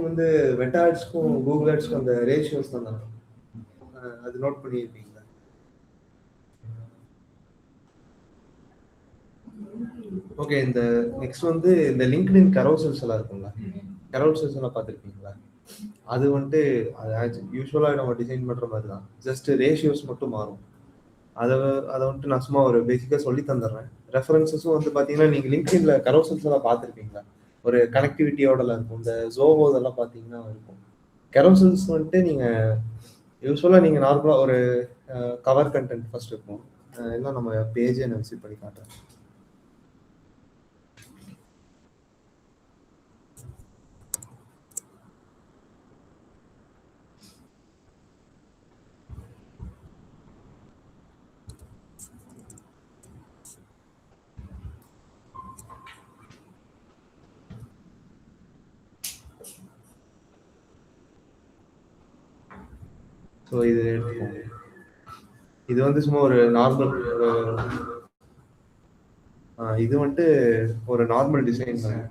வந்து meta ஆட்ஸ்க்கும் Google ஆட்ஸ்க்கும் அந்த ratios தான் அது நோட் பண்ணியிருப்பீங்களா? ஓகே. இந்த நெக்ஸ்ட் வந்து இந்த லிங்க்டின் கரோசல்ஸ் எல்லாம் இருக்குங்களா? கரோசல்ஸ் எல்லாம் பார்த்துருக்கீங்களா? அது வந்துட்டு அது யூஸ்வலாக நம்ம டிசைன் பண்ணுற மாதிரி தான். ஜஸ்ட் ரேஷியோஸ் மட்டும் மாறும். அதை அதை வந்துட்டு நான் சும்மா ஒரு பேசிக்காக சொல்லி தந்துடுறேன். ரெஃபரன்சஸும் வந்து பார்த்தீங்கன்னா நீங்கள் லிங்க்டின்ல கரோசல்ஸ் எல்லாம் பார்த்துருப்பீங்களா? ஒரு கனெக்டிவிட்டியோடலாம் இருக்கும். இந்த ஜோவோ இதெல்லாம் பார்த்தீங்கன்னா இருக்கும். கரோசல்ஸ் வந்துட்டு நீங்கள் யூஸ்வலாக நீங்கள் நார்மலாக ஒரு கவர் கண்டென்ட் ஃபர்ஸ்ட் இருக்கும். எல்லாம் நம்ம பேஜை நான் விசிட் பண்ணி காட்டுறேன். ஸோ இது எடுத்துக்கோங்க. இது வந்து சும்மா ஒரு நார்மல் ஒரு இது வந்துட்டு ஒரு நார்மல் டிசைன் தான்.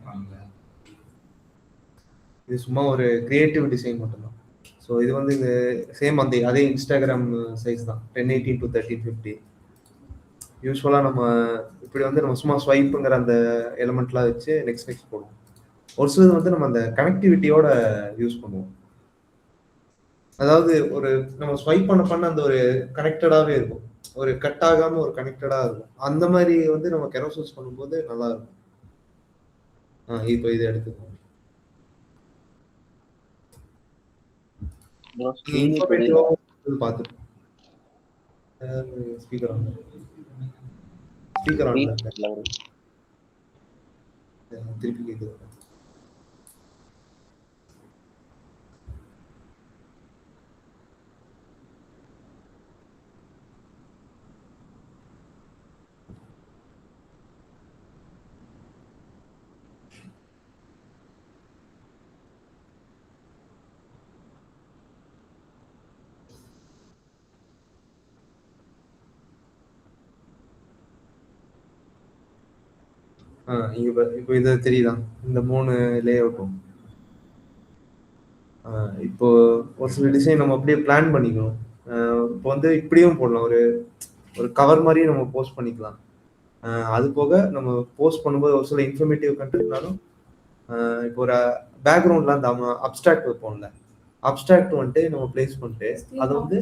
இது சும்மா ஒரு கிரியேட்டிவ் டிசைன் மட்டும்தான். ஸோ இது வந்து இது சேம் அந்த அதே இன்ஸ்டாகிராம் சைஸ் தான், 1080 to 1350. யூஸ்வலாக நம்ம இப்படி வந்து நம்ம சும்மா ஸ்வைப்புங்கிற அந்த எலமெண்ட்லாம் வச்சு நெக்ஸ்ட் நெக்ஸ்ட் போடுவோம். ஒரு சிலது வந்து நம்ம அந்த கனெக்டிவிட்டியோட யூஸ் பண்ணுவோம். அதாவது ஒரு நம்ம ஸ்வைப் பண்ண அந்த ஒரு கனெக்டடாகவே இருக்கும், ஒரு கட் ஆகாம ஒரு கனெக்டடாக இருக்கும். அந்த மாதிரி வந்து நம்ம கெரோசல்ஸ் பண்ணும்போது நல்லா இருக்கும். இப்போ இது எடுத்துக்கோங்க. பார்த்துருக்கோம். ஸ்பீக்கர் ஆன் திருப்பி கேட்குது. இப்போ இது தெரியுதா? இந்த 3 லே அவுட்டும் இப்போ ஒரு சில டிசைன் நம்ம அப்படியே பிளான் பண்ணிக்கணும். இப்போ வந்து இப்படியும் போடலாம், ஒரு ஒரு கவர் மாதிரி நம்ம போஸ்ட் பண்ணிக்கலாம். அது போக நம்ம போஸ்ட் பண்ணும்போது ஒரு சில இன்ஃபர்மேட்டிவ் கண்டென்ட்னாலும் இப்போ ஒரு பேக்ரவுண்ட்ல அந்த அப்ஸ்ட்ராக்ட் வைப்போம்ல, அப்ஸ்ட்ராக்ட் வந்துட்டு நம்ம பிளேஸ் பண்ணிட்டு அது வந்து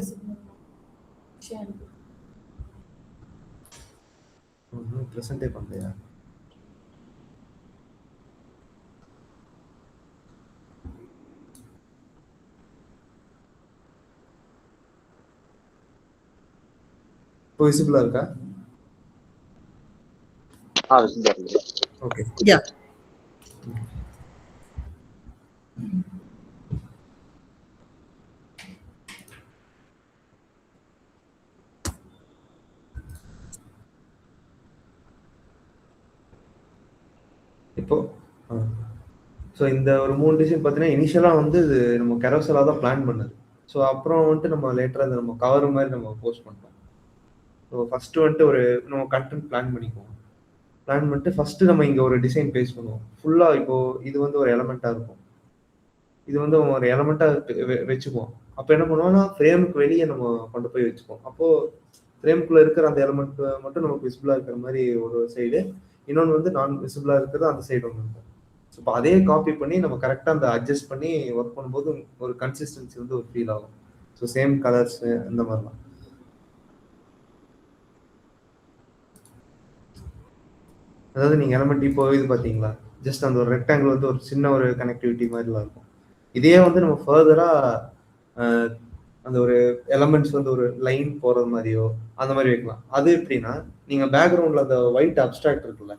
ப்ரெசென்ட்டே பண்ணலையா? இப்போ விசிபிளா இருக்கா? ஓகே. யா. இப்போ ஸோ இந்த ஒரு 3 டிசைன் பார்த்தீங்கன்னா இனிஷியலாக வந்து இது நம்ம கெரோசலாக தான் பிளான் பண்ணது. ஸோ அப்புறம் வந்துட்டு நம்ம லேட்டராக அந்த நம்ம கவர் மாதிரி நம்ம போஸ்ட் பண்ணோம். ஸோ ஃபஸ்ட்டு வந்துட்டு ஒரு நம்ம கண்டென்ட் பிளான் பண்ணிக்குவோம். பிளான் பண்ணிட்டு ஃபஸ்ட்டு நம்ம இங்கே ஒரு டிசைன் பேஸ் பண்ணுவோம். ஃபுல்லாக இப்போது இது வந்து ஒரு எலமெண்ட்டாக இருக்கும். இது வந்து ஒரு எலமெண்ட்டாக வச்சுக்குவோம். அப்போ என்ன பண்ணுவோம்னா ஃப்ரேமுக்கு வெளியே நம்ம கொண்டு போய் வச்சுப்போம். அப்போது ஃப்ரேமுக்குள்ளே இருக்கிற அந்த எலமெண்ட் மட்டும் நமக்கு விசிபிளாக இருக்கிற மாதிரி ஒரு சைடு, இன்னொன்று வந்து நான் விசிபிளாக இருக்கிறது அந்த சைடு ஒன்று இருக்கும். ஸோ இப்போ அதே காப்பி பண்ணி நம்ம கரெக்டாக அந்த அட்ஜஸ்ட் பண்ணி ஒர்க் பண்ணும்போது ஒரு கன்சிஸ்டன்சி வந்து ஒரு ஃபீல் ஆகும். ஸோ சேம் கலர்ஸு அந்த மாதிரிலாம். அதாவது நீங்கள் எலமெண்ட் இப்போ இது பார்த்தீங்களா, ஜஸ்ட் அந்த ஒரு ரெக்டாங்கிள் வந்து ஒரு சின்ன ஒரு கனெக்டிவிட்டி மாதிரிலாம் இருக்கும். இதே வந்து நம்ம ஃபர்தராக அந்த ஒரு எலமெண்ட்ஸ் வந்து ஒரு லைன் போகிறது மாதிரியோ அந்த மாதிரி வைக்கலாம். அது எப்படின்னா நீங்கள் பேக்ரவுண்டில் அந்த ஒயிட் அப்ஸ்ட்ராக்ட் இருக்குல்ல,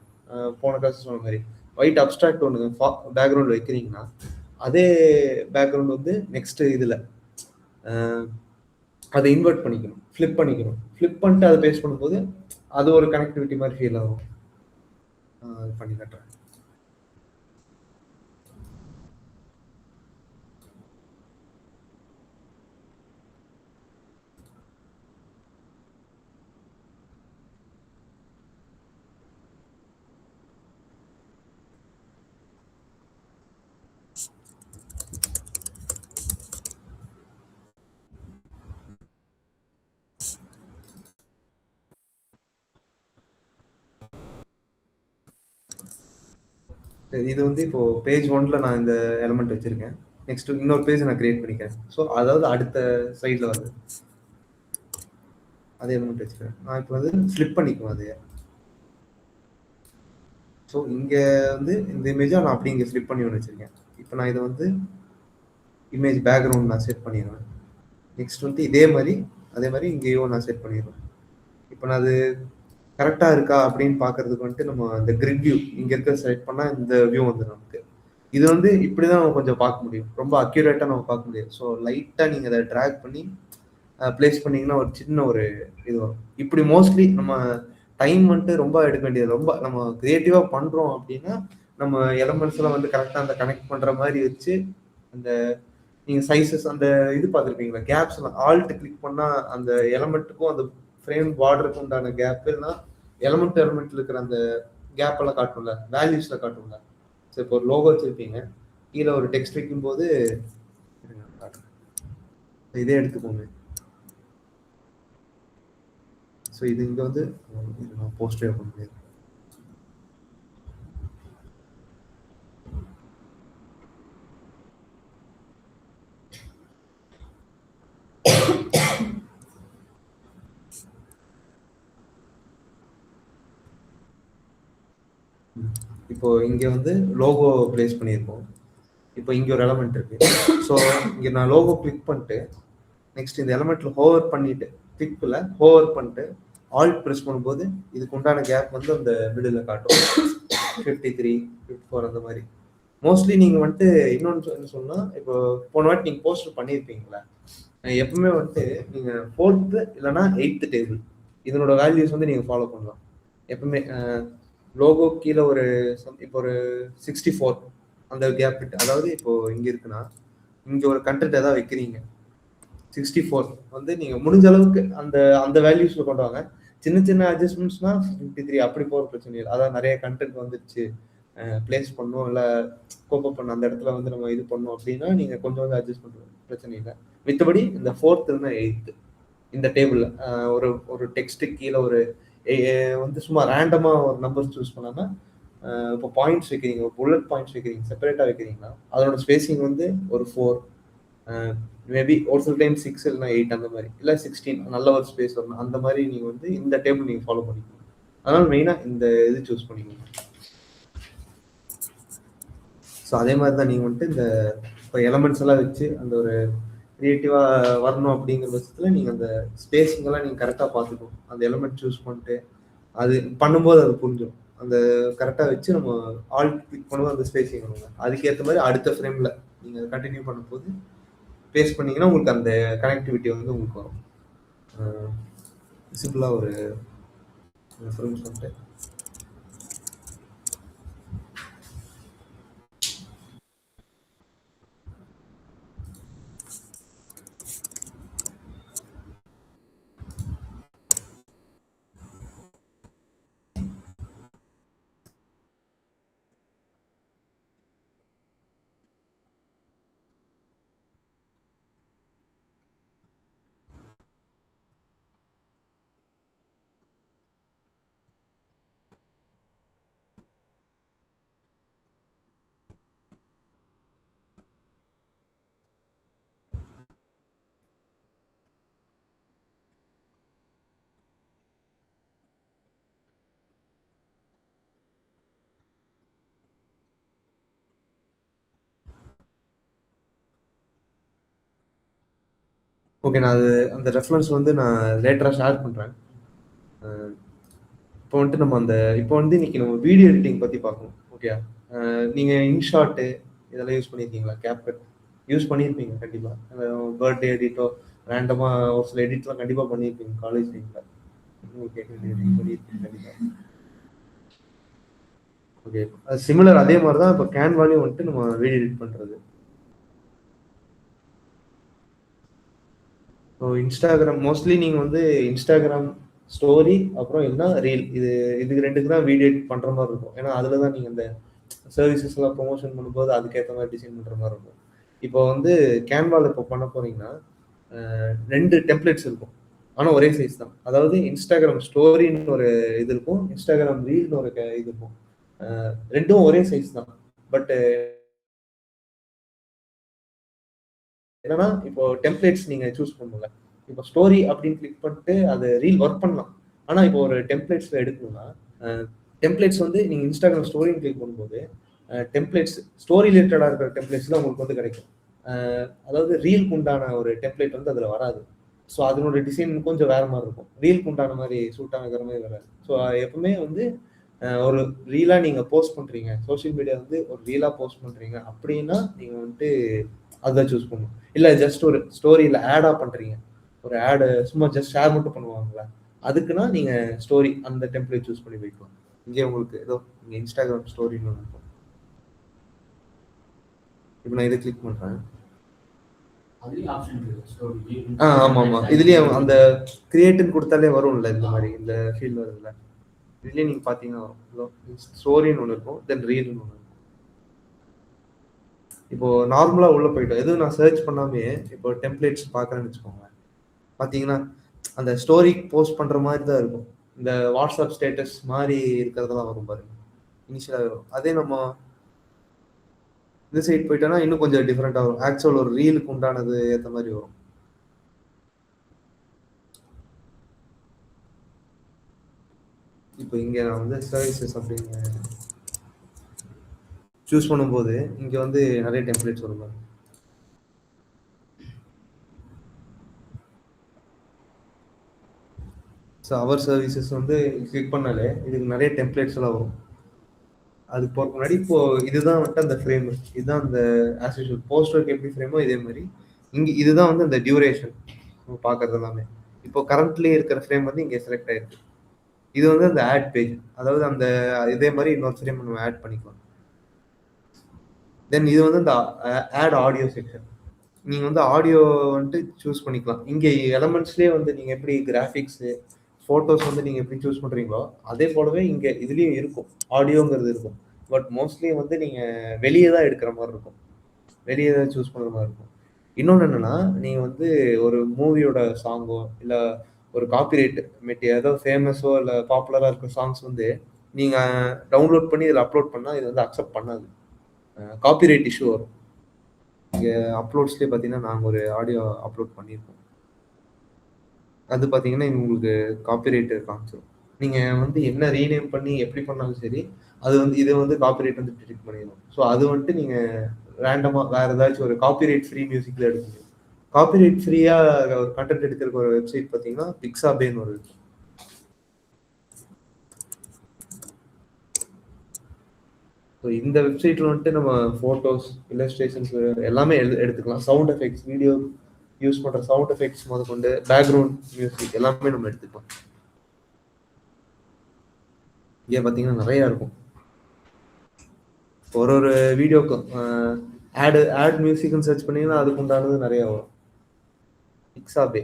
போன கிளாஸ் சொன்ன மாதிரி ஒயிட் அப்ஸ்ட்ராக்ட் ஒன்று பேக்ரவுண்ட் வைக்கிறீங்கன்னா அதே பேக்ரவுண்ட் வந்து நெக்ஸ்ட் இதில் அதை இன்வெர்ட் பண்ணிக்கணும், ஃப்ளிப் பண்ணிக்கணும். ஃப்ளிப் பண்ணிட்டு அதை பேஸ்ட் பண்ணும்போது அது ஒரு கனெக்டிவிட்டி மாதிரி ஃபீல் ஆகும். அது பண்ணி காட்டுறேன். இது வந்து இப்போ பேஜ் 1ல நான் இந்த எலிமெண்ட் வச்சிருக்கேன். நெக்ஸ்ட் இன்னொரு பேஜ் நான் கிரியேட் பண்ணிக்கிறேன். ஸோ அதாவது அடுத்த ஸ்லைட்ல வருது. அதே எலிமெண்ட் வச்சுக்கிறேன். நான் இப்போ வந்து ஃபிளிப் பண்ணிக்குவேன் அதைய. ஸோ இங்க வந்து இந்த இமேஜை நான் அப்படியே இங்கே ஃபிளிப் பண்ணி ஒன்று வச்சிருக்கேன். இப்போ நான் இதை வந்து இமேஜ் பேக்ரவுண்ட் நான் செட் பண்ணிடுவேன். நெக்ஸ்ட் வந்து அதே மாதிரி இங்கேயும் நான் செட் பண்ணிடுவேன். இப்போ நான் அது கரெக்டாக இருக்கா அப்படின்னு பார்க்கறதுக்கு வந்துட்டு நம்ம இந்த கிரிட் வியூ இங்கே இருக்க செலக்ட் பண்ணால் இந்த வியூ வந்து நமக்கு இது வந்து இப்படி தான் நம்ம கொஞ்சம் பார்க்க முடியும். ரொம்ப அக்யூரேட்டாக நம்ம பார்க்க முடியாது. ஸோ லைட்டாக நீங்கள் அதை ட்ராக் பண்ணி பிளேஸ் பண்ணீங்கன்னா ஒரு சின்ன ஒரு இது வரும். இப்படி மோஸ்ட்லி நம்ம டைம் வந்துட்டு ரொம்ப எடுக்க வேண்டியது. ரொம்ப நம்ம கிரியேட்டிவாக பண்ணுறோம் அப்படின்னா நம்ம எலமெண்ட்ஸ் எல்லாம் வந்து கரெக்டாக அந்த கனெக்ட் பண்ணுற மாதிரி வச்சு அந்த நீங்கள் சைஸஸ் அந்த இது பார்த்துருப்பீங்களா கேப்ஸ் எல்லாம் ஆல்ட் கிளிக் பண்ணால் அந்த எலமெண்ட்டுக்கும் அந்த ஃப்ரேம் பார்டருக்கும் உண்டான கேப் எல்லாம் எலமெண்ட்ல இருக்கிற அந்த கேப் எல்லாம் காட்டும்ல, வேல்யூஸ்ல காட்டும்ல. ஸோ இப்போ ஒரு லோகோ வச்சிருப்பீங்க, கீழே ஒரு டெக்ஸ்ட் வைக்கும்போது இதே எடுத்துக்கோங்க. ஸோ இது இங்க வந்து போஸ்டே பண்ண முடியாது. இப்போ இங்க வந்து லோகோ பிளேஸ் பண்ணியிருக்கோம். இப்போ இங்க ஒரு எலமெண்ட் இருக்கு. ஸோ இங்க நான் லோகோ கிளிக் பண்ணிட்டு நெக்ஸ்ட் இந்த எலமெண்ட்ல ஹோவர் பண்ணிட்டு கிளிக்ல ஹோவர் பண்ணிட்டு ஆல்ட் ப்ரெஸ் பண்ணும்போது இதுக்கு உண்டான கேப் வந்து அந்த மிடில் காட்டும். 53, 54 அந்த மாதிரி. மோஸ்ட்லி நீங்க வந்துட்டு இன்னொன்று என்ன சொன்னா, இப்போ போன வாட்டி நீங்க போஸ்டர் பண்ணியிருப்பீங்களா, எப்பவுமே வந்துட்டு நீங்க 4th இல்லைன்னா 8th டேபிள் இதனோட வேல்யூஸ் வந்து நீங்க ஃபாலோ பண்ணலாம். எப்பவுமே லோகோ கீழே ஒரு இப்போ ஒரு 64 அந்த கேப் விட்டு, அதாவது இப்போ இங்க இருக்குன்னா இங்க ஒரு கண்டென்ட் ஏதாவது வைக்கிறீங்க 64 வந்து நீங்க முடிஞ்ச அளவுக்கு அந்த அந்த வேல்யூஸ்ல கொண்டு வாங்க. சின்ன சின்ன அட்ஜஸ்ட்மெண்ட்ஸ்னா 53 அப்படி போற பிரச்சனை இல்லை. அதான் நிறைய கண்டென்ட் வந்துருச்சு, பிளேஸ் பண்ணும் இல்லை கோப்பப் பண்ண அந்த இடத்துல வந்து நம்ம இது பண்ணோம் அப்படின்னா நீங்க கொஞ்சம் வந்து அட்ஜஸ்ட் பண்ணுறது பிரச்சனை இல்லை. மித்தபடி இந்த 4th இல்லைன்னா 8th இந்த டேபிள்ல ஒரு ஒரு டெக்ஸ்ட் கீழே ஒரு வந்து சும்மா ரேண்டமா ஒரு நம்பர்ஸ் சூஸ் பண்ணாம இப்போ பாயிண்ட்ஸ் வைக்கிறீங்க, புல்லட் பாயிண்ட்ஸ் வைக்கிறீங்க, செப்பரேட்டா வைக்கிறீங்கன்னா அதோட ஸ்பேசிங் வந்து ஒரு 4, மேபி ஒரு சில டைம் 6 இல்லைன்னா 8 அந்த மாதிரி, இல்லை 16 நல்ல ஒரு ஸ்பேஸ் வரணும். அந்த மாதிரி நீங்க வந்து இந்த டேபிள் நீங்க ஃபாலோ பண்ணிக்கணும். அதனால மெயினா இந்த இது சூஸ் பண்ணிக்கணும். ஸோ அதே மாதிரி தான் நீங்கள் வந்துட்டு இந்த இப்போ எலமெண்ட்ஸ் எல்லாம் வச்சு அந்த ஒரு கிரியேட்டிவாக வரணும் அப்படிங்கிற பட்சத்தில் நீங்கள் அந்த ஸ்பேஸிங்கெல்லாம் நீங்கள் கரெக்டாக பார்த்துக்கணும். அந்த எலமெண்ட் சூஸ் பண்ணிட்டு அது பண்ணும்போது அது புரிஞ்சிடும். அந்த கரெக்டாக வச்சு நம்ம ஆல் கிளிக் பண்ணும்போது அந்த ஸ்பேஸிங் வருவாங்க. அதுக்கேற்ற மாதிரி அடுத்த ஃப்ரேமில் நீங்கள் கண்டினியூ பண்ணும்போது பேஸ் பண்ணீங்கன்னா உங்களுக்கு அந்த கனெக்டிவிட்டி வந்து உங்களுக்கு வரும். சிம்பிளாக ஒரு ரெஃபரன்ஸ் வந்துட்டு ஓகே. நான் அது அந்த ரெஃபரன்ஸ் வந்து நான் லேட்டராக ஷேர் பண்ணுறேன். இப்போ வந்துட்டு நம்ம அந்த இப்போ வந்து இன்னைக்கு நம்ம வீடியோ எடிட்டிங் பற்றி பார்க்கணும். ஓகே, நீங்கள் இன்ஷாட்டு இதெல்லாம் யூஸ் பண்ணியிருக்கீங்களா? கேப்கட் யூஸ் பண்ணியிருப்பீங்க கண்டிப்பாக. பர்த்டே எடிட்டோ ரேண்டமாக ஒரு சில எடிட்லாம் கண்டிப்பாக பண்ணியிருப்பீங்க காலேஜ் டைமில். ஓகே, பண்ணியிருப்பீங்க கண்டிப்பாக. ஓகே, அது சிமிலர் அதே மாதிரி தான் இப்போ கேன்வாலையும் வந்துட்டு நம்ம வீடியோ எடிட் பண்ணுறது. ஸோ இன்ஸ்டாகிராம் மோஸ்ட்லி நீங்கள் வந்து இன்ஸ்டாகிராம் ஸ்டோரி அப்புறம் என்ன ரீல் இதுக்கு ரெண்டுக்கு தான் வீடியோ எடிட் பண்ணுற மாதிரி இருக்கும். ஏன்னா அதில் தான் நீங்கள் இந்த சர்வீசஸ் எல்லாம் ப்ரொமோஷன் பண்ணும்போது அதுக்கேற்ற மாதிரி டிசைன் பண்ணுற மாதிரி இருக்கும். இப்போ வந்து கேன்வாவில் இப்போ பண்ண போறீங்கன்னா 2 டெம்ப்ளேட்ஸ் இருக்கும், ஆனால் ஒரே சைஸ் தான். அதாவது இன்ஸ்டாகிராம் ஸ்டோரின்னு ஒரு இது இருக்கும், இன்ஸ்டாகிராம் ரீல்னு ஒரு இது இருக்கும். ரெண்டும் ஒரே சைஸ் தான். பட் என்னன்னா இப்போ டெம்ப்ளேட்ஸ் நீங்க சூஸ் பண்ணல. இப்போ ஸ்டோரி அப்படின்னு கிளிக் பண்ணிட்டு அது ரீல் ஒர்க் பண்ணலாம். ஆனா இப்போ ஒரு டெம்ப்ளேட்ஸ்ல எடுக்கணும்னா டெம்ப்ளேட்ஸ் வந்து நீங்க இன்ஸ்டாகிராம் ஸ்டோரின்னு கிளிக் பண்ணும்போது டெம்ப்ளேட்ஸ் ஸ்டோரி ரிலேட்டடா இருக்கிற டெம்ப்ளேட்ஸ்ல உங்களுக்கு வந்து கிடைக்கும். அதாவது ரீல்க்கு உண்டான ஒரு டெம்ப்ளேட் வந்து அதுல வராது. ஸோ அதனோட டிசைன் கொஞ்சம் வேற மாதிரி இருக்கும். ரீல்க்கு உண்டான மாதிரி சூட் ஆகிற மாதிரி வராது. ஸோ எப்பவுமே வந்து ஒரு ரீலா நீங்க போஸ்ட் பண்றீங்க, சோஷியல் மீடியா வந்து ஒரு ரீலா போஸ்ட் பண்றீங்க அப்படின்னா நீங்க வந்துட்டு அதான் சூஸ் பண்ணணும். இல்ல ஜஸ்ட் ஒரு ஸ்டோரியில ஆடா பண்றீங்க, ஒரு ஆடு சும்மா ஜஸ்ட் ஷேர் மட்டும் பண்ணுவாங்களா, அதுக்குன்னா நீங்க ஸ்டோரி அந்த டெம்ப்ளேட் சூஸ் பண்ணி வைக்கலாம். இங்கே உங்களுக்கு ஏதோ இங்க இன்ஸ்டாகிராம் ஸ்டோரின்னு ஒன்று இருக்கும். இப்போ நான் இதை கிளிக் பண்றேன். ஆமா ஆமா, இதுலயே அந்த கிரியேட்னு கொடுத்தாலே வரும்ல இந்த மாதிரி இந்த ஃபீல்ட் வருதுல்ல, இதுலயே நீங்க பாத்தீங்கன்னா வரும் ஸ்டோரின்னு ஒன்று இருக்கும், தென் ரீல்னு ஒன்று இருக்கும். இப்போ நார்மலா உள்ள போயிட்டோம், எதுவும் நான் சர்ச் பண்ணாமே இப்போ டெம்ப்ளேட்ஸ் பார்க்கறேன்னு வச்சுக்கோங்க, பாத்தீங்கன்னா அந்த ஸ்டோரி போஸ்ட் பண்ற மாதிரி தான் இருக்கும். இந்த வாட்ஸ்அப் ஸ்டேட்டஸ் மாதிரி இருக்கிறதெல்லாம் வரும் பாருங்க, இனிஷியலா வரும். அதே நம்ம இந்த சைட் போயிட்டோம்னா இன்னும் கொஞ்சம் டிஃப்ரெண்டா வரும். ஆக்சுவல் ஒரு ரீலுக்கு உண்டானது ஏற்ற மாதிரி வரும். இப்போ இங்க நான் வந்து சர்வீசஸ் அப்படின்னு சூஸ் பண்ணும்போது இங்க வந்து நிறைய டெம்ப்ளேட்ஸ் வரும் பாருங்க. ஸோ அவர் சர்வீசஸ் வந்து கிளிக் பண்ணாலே இதுக்கு நிறைய டெம்ப்ளேட்ஸ் எல்லாம் வரும். அது போறதுக்கு முன்னாடி இப்போ இதுதான் வந்துட்டு அந்த ஃப்ரேம், இதுதான் அந்த ஆஸ் யூஷுவல் போஸ்டருக்கு எப்படி ஃப்ரேமோ இதே மாதிரி இங்க இதுதான் வந்து அந்த டியூரேஷன் பார்க்கறது எல்லாமே. இப்போ கரண்ட்லி இருக்கிற ஃப்ரேம் வந்து இங்கே செலக்ட் ஆயிருக்கு. இது வந்து அந்த ஆட் பேஜ், அதாவது அந்த இதே மாதிரி இன்னொரு ஃப்ரேம் நம்ம ஆட் பண்ணிக்கலாம். தென் இது வந்து இந்த ஆட் ஆடியோ செக்ஷன், நீங்க வந்து ஆடியோ வந்துட்டு சூஸ் பண்ணிக்கலாம். இங்கே எலமெண்ட்ஸ்லேயே வந்து நீங்க எப்படி கிராஃபிக்ஸ் ஃபோட்டோஸ் வந்து நீங்க எப்படி சூஸ் பண்றீங்களோ அதே போலவே இங்க இதுலயும் இருக்கும், ஆடியோங்கிறது இருக்கும். பட் மோஸ்ட்லி வந்து நீங்க வெளியே தான் எடுக்கிற மாதிரி இருக்கும், வெளியே தான் சூஸ் பண்ற மாதிரி இருக்கும். இன்னொன்று என்னன்னா, நீங்க வந்து ஒரு மூவியோட சாங்கோ இல்லை ஒரு காப்பிரைட் மெட்டீரியல் ஏதோ ஃபேமஸோ இல்லை பாப்புலராக இருக்கிற சாங்ஸ் வந்து நீங்க டவுன்லோட் பண்ணி இதில் அப்லோட் பண்ணால் இது வந்து அக்செப்ட் பண்ணாது, காப்பிரைட் இஷ்யூ வரும். இங்கே அப்லோட்ஸ்லேயே பார்த்தீங்கன்னா நாங்கள் ஒரு ஆடியோ அப்லோட் பண்ணியிருக்கோம், அது பார்த்தீங்கன்னா உங்களுக்கு காப்பிரைட் காமிச்சிடும். நீங்கள் வந்து என்ன ரீநேம் பண்ணி எப்படி பண்ணாலும் சரி, அது வந்து இதை வந்து காப்பிரைட் வந்து டிடெக்ட் பண்ணிடும். ஸோ அது வந்துட்டு நீங்கள் ரேண்டமாக வேறு ஏதாச்சும் ஒரு காப்பிரைட் ஃப்ரீ மியூசிக்கில் எடுக்க முடியும். காப்பிரைட் ஃப்ரீயாக ஒரு கண்டென்ட் எடுக்கிறக்கு ஒரு வெப்சைட் பார்த்தீங்கன்னா பிக்ஸாபேன்னு ஒரு இருக்கு. ஸோ இந்த வெப்சைட்டில் வந்துட்டு நம்ம ஃபோட்டோஸ், இல்லஸ்ட்ரேஷன்ஸ் எல்லாமே எடுத்துக்கலாம். சவுண்ட் எஃபெக்ட்ஸ், வீடியோ யூஸ் பண்ணுற சவுண்ட் எஃபெக்ட்ஸ் முதல் கொண்டு பேக்ரவுண்ட் மியூசிக் எல்லாமே நம்ம எடுத்துக்கலாம். இங்கே பார்த்தீங்கன்னா நிறையா இருக்கும். ஒரு ஒரு வீடியோக்கும் ஆட் மியூசிக்னு சர்ச் பண்ணீங்கன்னா அதுக்கு உண்டானது நிறைய வரும். பிக்ஸாபே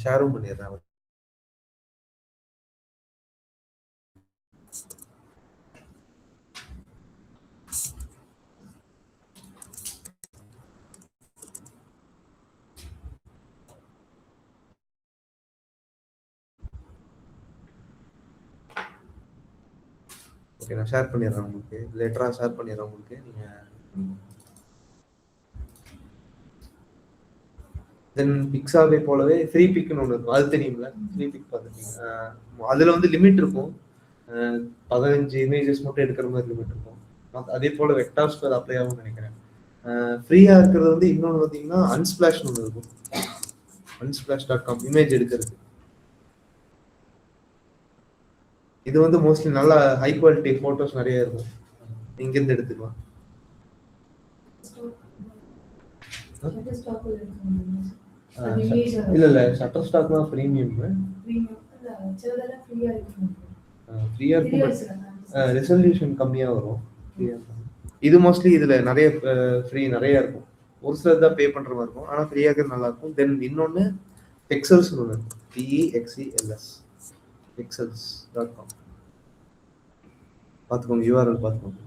ஷேரும் பண்ணிடுறேன். ஓகே, நான் ஷேர் பண்ணிடுறேன் உங்களுக்கு, லேட்டராக ஷேர் பண்ணிடுறேன் உங்களுக்கு. நீங்கள் தென் பிக்ஸாவே போலவே ஃப்ரீ பிக்னு ஒன்று இருக்கும், அது தெரியுங்களா? ஃப்ரீ பிக் பார்த்துருக்கீங்க? அதில் வந்து லிமிட் இருக்கும், 15 இமேஜஸ் மட்டும் எடுக்கிற மாதிரி லிமிட் இருக்கும். அதே போல் வெக்டார்ஸ்க்கு அது அப்ளை ஆகும்னு நினைக்கிறேன். ஃப்ரீயாக இருக்கிறது வந்து இன்னொன்று பார்த்தீங்கன்னா அன்ஸ்பிளாஷ்னு ஒன்று இருக்கும், unsplash.com இமேஜ் எடுக்கிறது. இது வந்து மோஸ்ட்லி நல்லா ஹை குவாலிட்டி ஃபோட்டோஸ் நிறைய இருக்கும், இங்கேருந்து எடுத்துக்கலாம். இல்ல இல்ல, ஷட்டர் ஸ்டாக் தான் பிரீமியம். ஃப்ரீயா இருக்கும், ரெசல்யூஷன் கம்மியா வரும். இது மோஸ்ட்லி இதுல நிறைய ஃப்ரீ நிறைய இருக்கும், ஒரு சிலர் தான் பே பண்ற மாதிரி இருக்கும், ஆனா ஃப்ரீயா இருக்கிறது நல்லா இருக்கும். தென் இன்னொன்னு பிக்சல்ஸ் ஒன்று இருக்கும், PEXELS pixels.com பார்த்துக்கோங்க, URL பார்த்துக்கோங்க.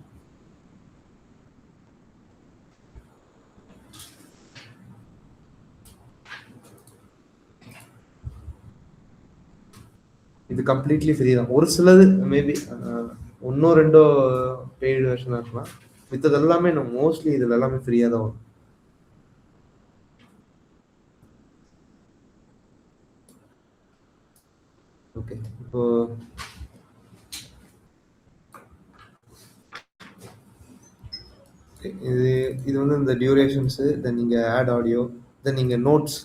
இது கம்ப்ளீட்லி ஃப்ரீ தான். ஒரு சிலது மேபி ஒன்னோ ரெண்டோ பெய்டு வெர்ஷனாக இருக்கலாம், மித்தது எல்லாமே நம்ம மோஸ்ட்லி இதுல எல்லாமே ஃப்ரீயா தான் வரும். ஓகே. இப்போ இது இது வந்து இந்த டியூரேஷன்ஸு, தென் நீங்க ஆட் ஆடியோ, தென் நீங்க நோட்ஸ்.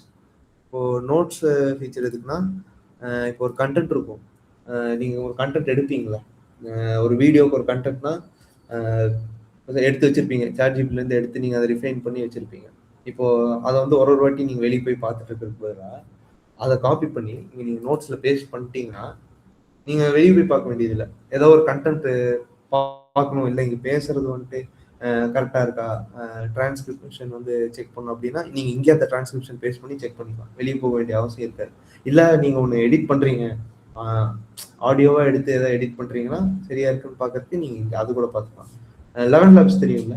இப்போ நோட்ஸ் ஃபீச்சர் எதுக்குன்னா, இப்போ ஒரு கன்டென்ட் இருக்கும். நீங்க ஒரு கன்டென்ட் எடுப்பீங்கல்ல, ஒரு வீடியோக்கு ஒரு கன்டென்ட்னா எடுத்து வச்சிருப்பீங்க. சாட்ஜிபிலேருந்து எடுத்து நீங்க அதை ரிஃபைன் பண்ணி வச்சிருப்பீங்க. இப்போ அதை வந்து ஒரு ஒரு வாட்டி நீங்க வெளியே போய் பார்த்துட்டு இருக்கிறதுக்கு பதிலாக அதை காப்பி பண்ணி நீங்க நோட்ஸ்ல பேஸ்ட் பண்ணிட்டீங்கன்னா நீங்க வெளியே போய் பார்க்க வேண்டியதில்லை. ஏதோ ஒரு கண்டென்ட் பார்க்கணும், இல்லை இங்க பேசுறது வந்துட்டு கரெக்டா இருக்கா, டிரான்ஸ்கிரிப்ஷன் வந்து செக் பண்ணணும் அப்படின்னா நீங்க இங்கே அந்த டிரான்ஸ்கிரிப்ஷன் பேஸ்ட் பண்ணி செக் பண்ணிக்கலாம். வெளியே போக வேண்டிய அவசியம் இருக்காது. இல்லை நீங்க ஒன்று எடிட் பண்றீங்க, ஆடியோவா எடுத்து எதாவது எடிட் பண்றீங்கன்னா சரியா இருக்குன்னு பார்க்கறதுக்கு நீங்க இங்க அது கூட பார்த்துக்கலாம். 11 லேப்ஸ் தெரியும்ல?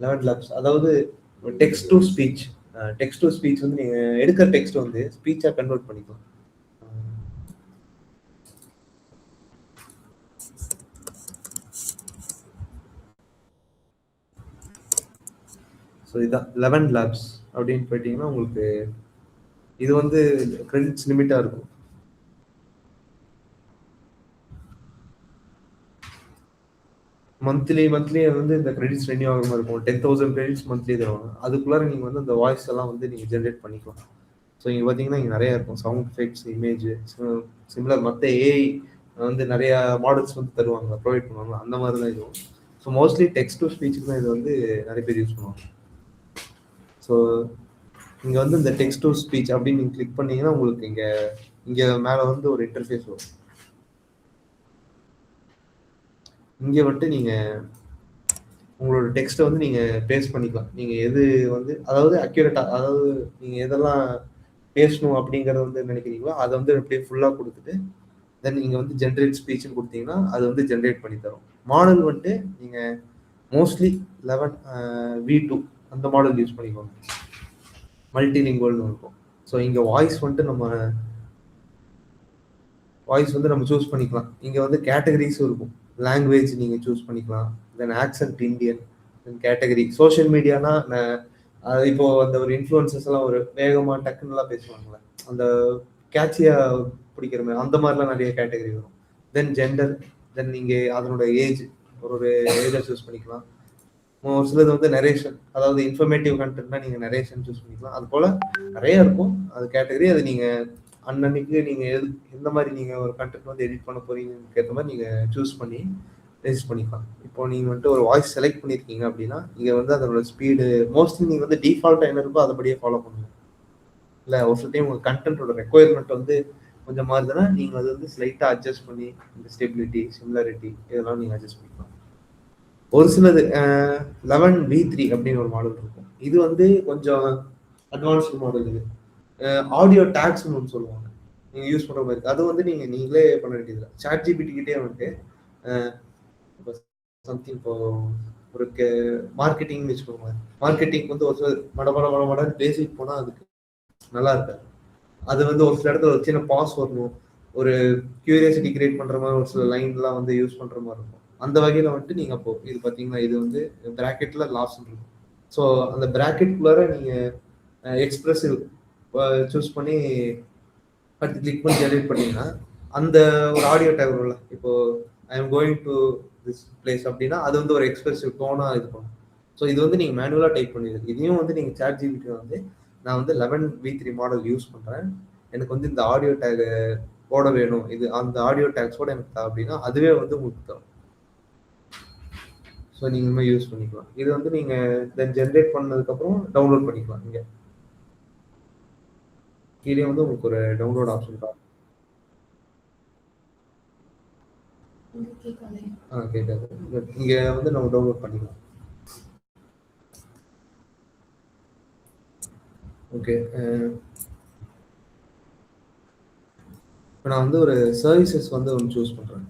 11 லேப்ஸ் அதாவது text to speech. Text to speech வந்து நீங்க எடுக்கிற டெக்ஸ்ட் வந்து ஸ்பீச்சா கன்வெர்ட் பண்ணிக்கலாம். ஸோ இதான் 11 லேப்ஸ் அப்படின்னு போயிட்டீங்கன்னா உங்களுக்கு இது வந்து கிரெடிட்ஸ் லிமிட்டா இருக்கும். மந்த்லி வந்து இந்த கிரெடிட்ஸ் ரெனியூ ஆகிற மாதிரி இருக்கும். 10,000 கிரெடிட்ஸ் மந்த்லி தருவாங்க. அதுக்குள்ளார நீங்க வந்து அந்த வாய்ஸ் எல்லாம் வந்து நீங்க ஜென்ரேட் பண்ணிக்கலாம். ஸோ இங்க பார்த்தீங்கன்னா இங்க நிறைய இருக்கும். சவுண்ட் எஃபெக்ட்ஸ், இமேஜ், சிமிலர் மற்ற ஏஐ வந்து நிறைய மாடல்ஸ் வந்து தருவாங்க, ப்ரொவைட் பண்ணுவாங்க. அந்த மாதிரி தான் இதுவும். ஸோ மோஸ்ட்லி டெக்ஸ்ட் டு ஸ்பீச்சுக்கு தான் இது வந்து நிறைய பேர் யூஸ் பண்ணுவாங்க. ஸோ இங்க வந்து இந்த டெக்ஸ்ட் டு ஸ்பீச் அப்படின்னு நீங்க கிளிக் பண்ணீங்கன்னா உங்களுக்கு இங்க இங்க மேல வந்து ஒரு இன்டர்ஃபேஸ் வரும். இங்க வந்துட்டு நீங்க உங்களோட டெக்ஸ்ட்டை வந்து நீங்க பேஸ்ட் பண்ணிக்கலாம். நீங்க எது வந்து அதாவது அக்யூரேட்டா, அதாவது நீங்க எதெல்லாம் பேசணும் அப்படிங்கறத வந்து நினைக்கிறீங்களோ அதை வந்து அப்படியே ஃபுல்லா கொடுத்துட்டு தென் நீங்க வந்து ஜென்ரேட் ஸ்பீச்னு கொடுத்தீங்கன்னா அது வந்து ஜென்ரேட் பண்ணி தரும். மாடல் வந்துட்டு நீங்க மோஸ்ட்லி 11 V2 அந்த மாடல் யூஸ் பண்ணிக்கோங்க. மல்டிலிங்குவல்னு இருக்கும். ஸோ இங்க வாய்ஸ் வந்துட்டு வாய்ஸ் வந்து நம்ம சூஸ் பண்ணிக்கலாம். இங்க வந்து கேட்டகரிஸும் இருக்கும். லாங்குவேஜ் நீங்க சூஸ் பண்ணிக்கலாம். தென் ஆக்சென்ட் இந்தியன், தென் கேட்டகரி. சோஷியல் மீடியானா இப்போ அந்த ஒரு இன்ஃப்ளூயன்சஸ் எல்லாம் ஒரு வேகமா டக்குன்னுலாம் பேசுவாங்கல்ல, அந்த கேட்சியா பிடிக்கிற மாதிரி அந்த மாதிரிலாம் நிறைய கேட்டகரி வரும். தென் ஜெண்டர், தென் நீங்க அதனோட ஏஜ் ஒரு ஏஜை சூஸ் பண்ணிக்கலாம். ஒரு சிலது வந்து நரேஷன், அதாவது இன்ஃபர்மேட்டிவ் கண்டென்ட்னா நீங்க நரேஷன் சூஸ் பண்ணிக்கலாம். அது போல நிறைய இருக்கும் அது கேட்டகரி. அது நீங்க அன்னன்னைக்கு நீங்க எந்த மாதிரி நீங்க ஒரு கண்டென்ட் வந்து எடிட் பண்ண போறீங்கன்னு ஏற்ற மாதிரி நீங்க சூஸ் பண்ணி ரெஜிஸ்ட் பண்ணிக்கலாம். இப்போ நீங்க வந்துட்டு ஒரு வாய்ஸ் செலக்ட் பண்ணிருக்கீங்க அப்படின்னா இங்க வந்து அதோட ஸ்பீடு மோஸ்ட்லி நீங்க வந்து டிஃபால்ட்டா என்ன இருக்கோ அதைப்படியே ஃபாலோ பண்ணுங்க. இல்லை ஒரு சில டைம் உங்க கண்டென்ட்டோட ரெக்குயர்மெண்ட் வந்து கொஞ்சம் மாறுதுன்னா நீங்க அது வந்து ஸ்லைட்டா அட்ஜஸ்ட் பண்ணி இந்த ஸ்டெபிலிட்டி, சிமிலாரிட்டி இதெல்லாம் நீங்க அட்ஜஸ்ட் பண்ணிக்கலாம். ஒரு சிலது 11V3 அப்படின்னு ஒரு மாடல் இருக்கும். இது வந்து கொஞ்சம் அட்வான்ஸ்டு மாடல். இது ஆடியோ டேக்ஸ்னு ஒன்று சொல்லுவாங்க, நீங்க யூஸ் பண்ற மாதிரி. அது வந்து நீங்களே பண்ண வேண்டியது. சாட் ஜிபிடி கிட்டே வந்துட்டு இப்போ சம்திங் இப்போ ஒரு மார்க்கெட்டிங்னு வச்சுக்கோங்க. மார்க்கெட்டிங் வந்து ஒரு சில மடமடன்னு பேசிட்டு போனா அதுக்கு நல்லா இருக்காது. அது வந்து ஒரு சில இடத்துல ஒரு சின்ன பாஸ் வரணும், ஒரு கியூரியாசிட்டி கிரியேட் பண்ற மாதிரி ஒரு சில லைன்லாம் வந்து யூஸ் பண்ற மாதிரி இருக்கும். அந்த வகையில வந்துட்டு நீங்க அப்போ இது பாத்தீங்கன்னா இது வந்து பிராக்கெட்ல லாஸ் இருக்கும். ஸோ அந்த பிராக்கெட்குள்ளார நீங்க எக்ஸ்பிரசிவ் சூஸ் பண்ணி அடுத்து கிளிக் பண்ணி ஜெனரேட் பண்ணீங்கன்னா அந்த ஒரு ஆடியோ டேக் வரும்ல, இப்போ I am going to this place அப்படின்னா அது வந்து ஒரு எக்ஸ்பிரசிவ் டோனா இது பண்ணும். ஸோ இது வந்து நீங்க மேனுவலா டைப் பண்ணிடுது. இதையும் வந்து நீங்க சாட் ஜிபிடி வந்து நான் வந்து 11V3 மாடல் யூஸ் பண்றேன், எனக்கு வந்து இந்த ஆடியோ டேக் போட வேணும், இது அந்த ஆடியோ டேக்ஸோட எனக்கு தான் அப்படின்னா அதுவே வந்து உங்களுக்கு தரும். ஸோ நீங்க இந்த மாதிரி யூஸ் பண்ணிக்கலாம். இது வந்து நீங்க தென் ஜென்ரேட் பண்ணதுக்கப்புறம் டவுன்லோட் பண்ணிக்கலாம். இங்க கீழே வந்து உங்களுக்கு ஒரு டவுன்லோட் ஆப்ஷன் இருக்கும். கேட்காது. இங்க வந்து நம்ம டவுன்லோட் பண்ணிக்கலாம். ஓகே. இப்போ நான் வந்து ஒரு சர்வீசஸ் வந்து ஒன்று சூஸ் பண்றேன்.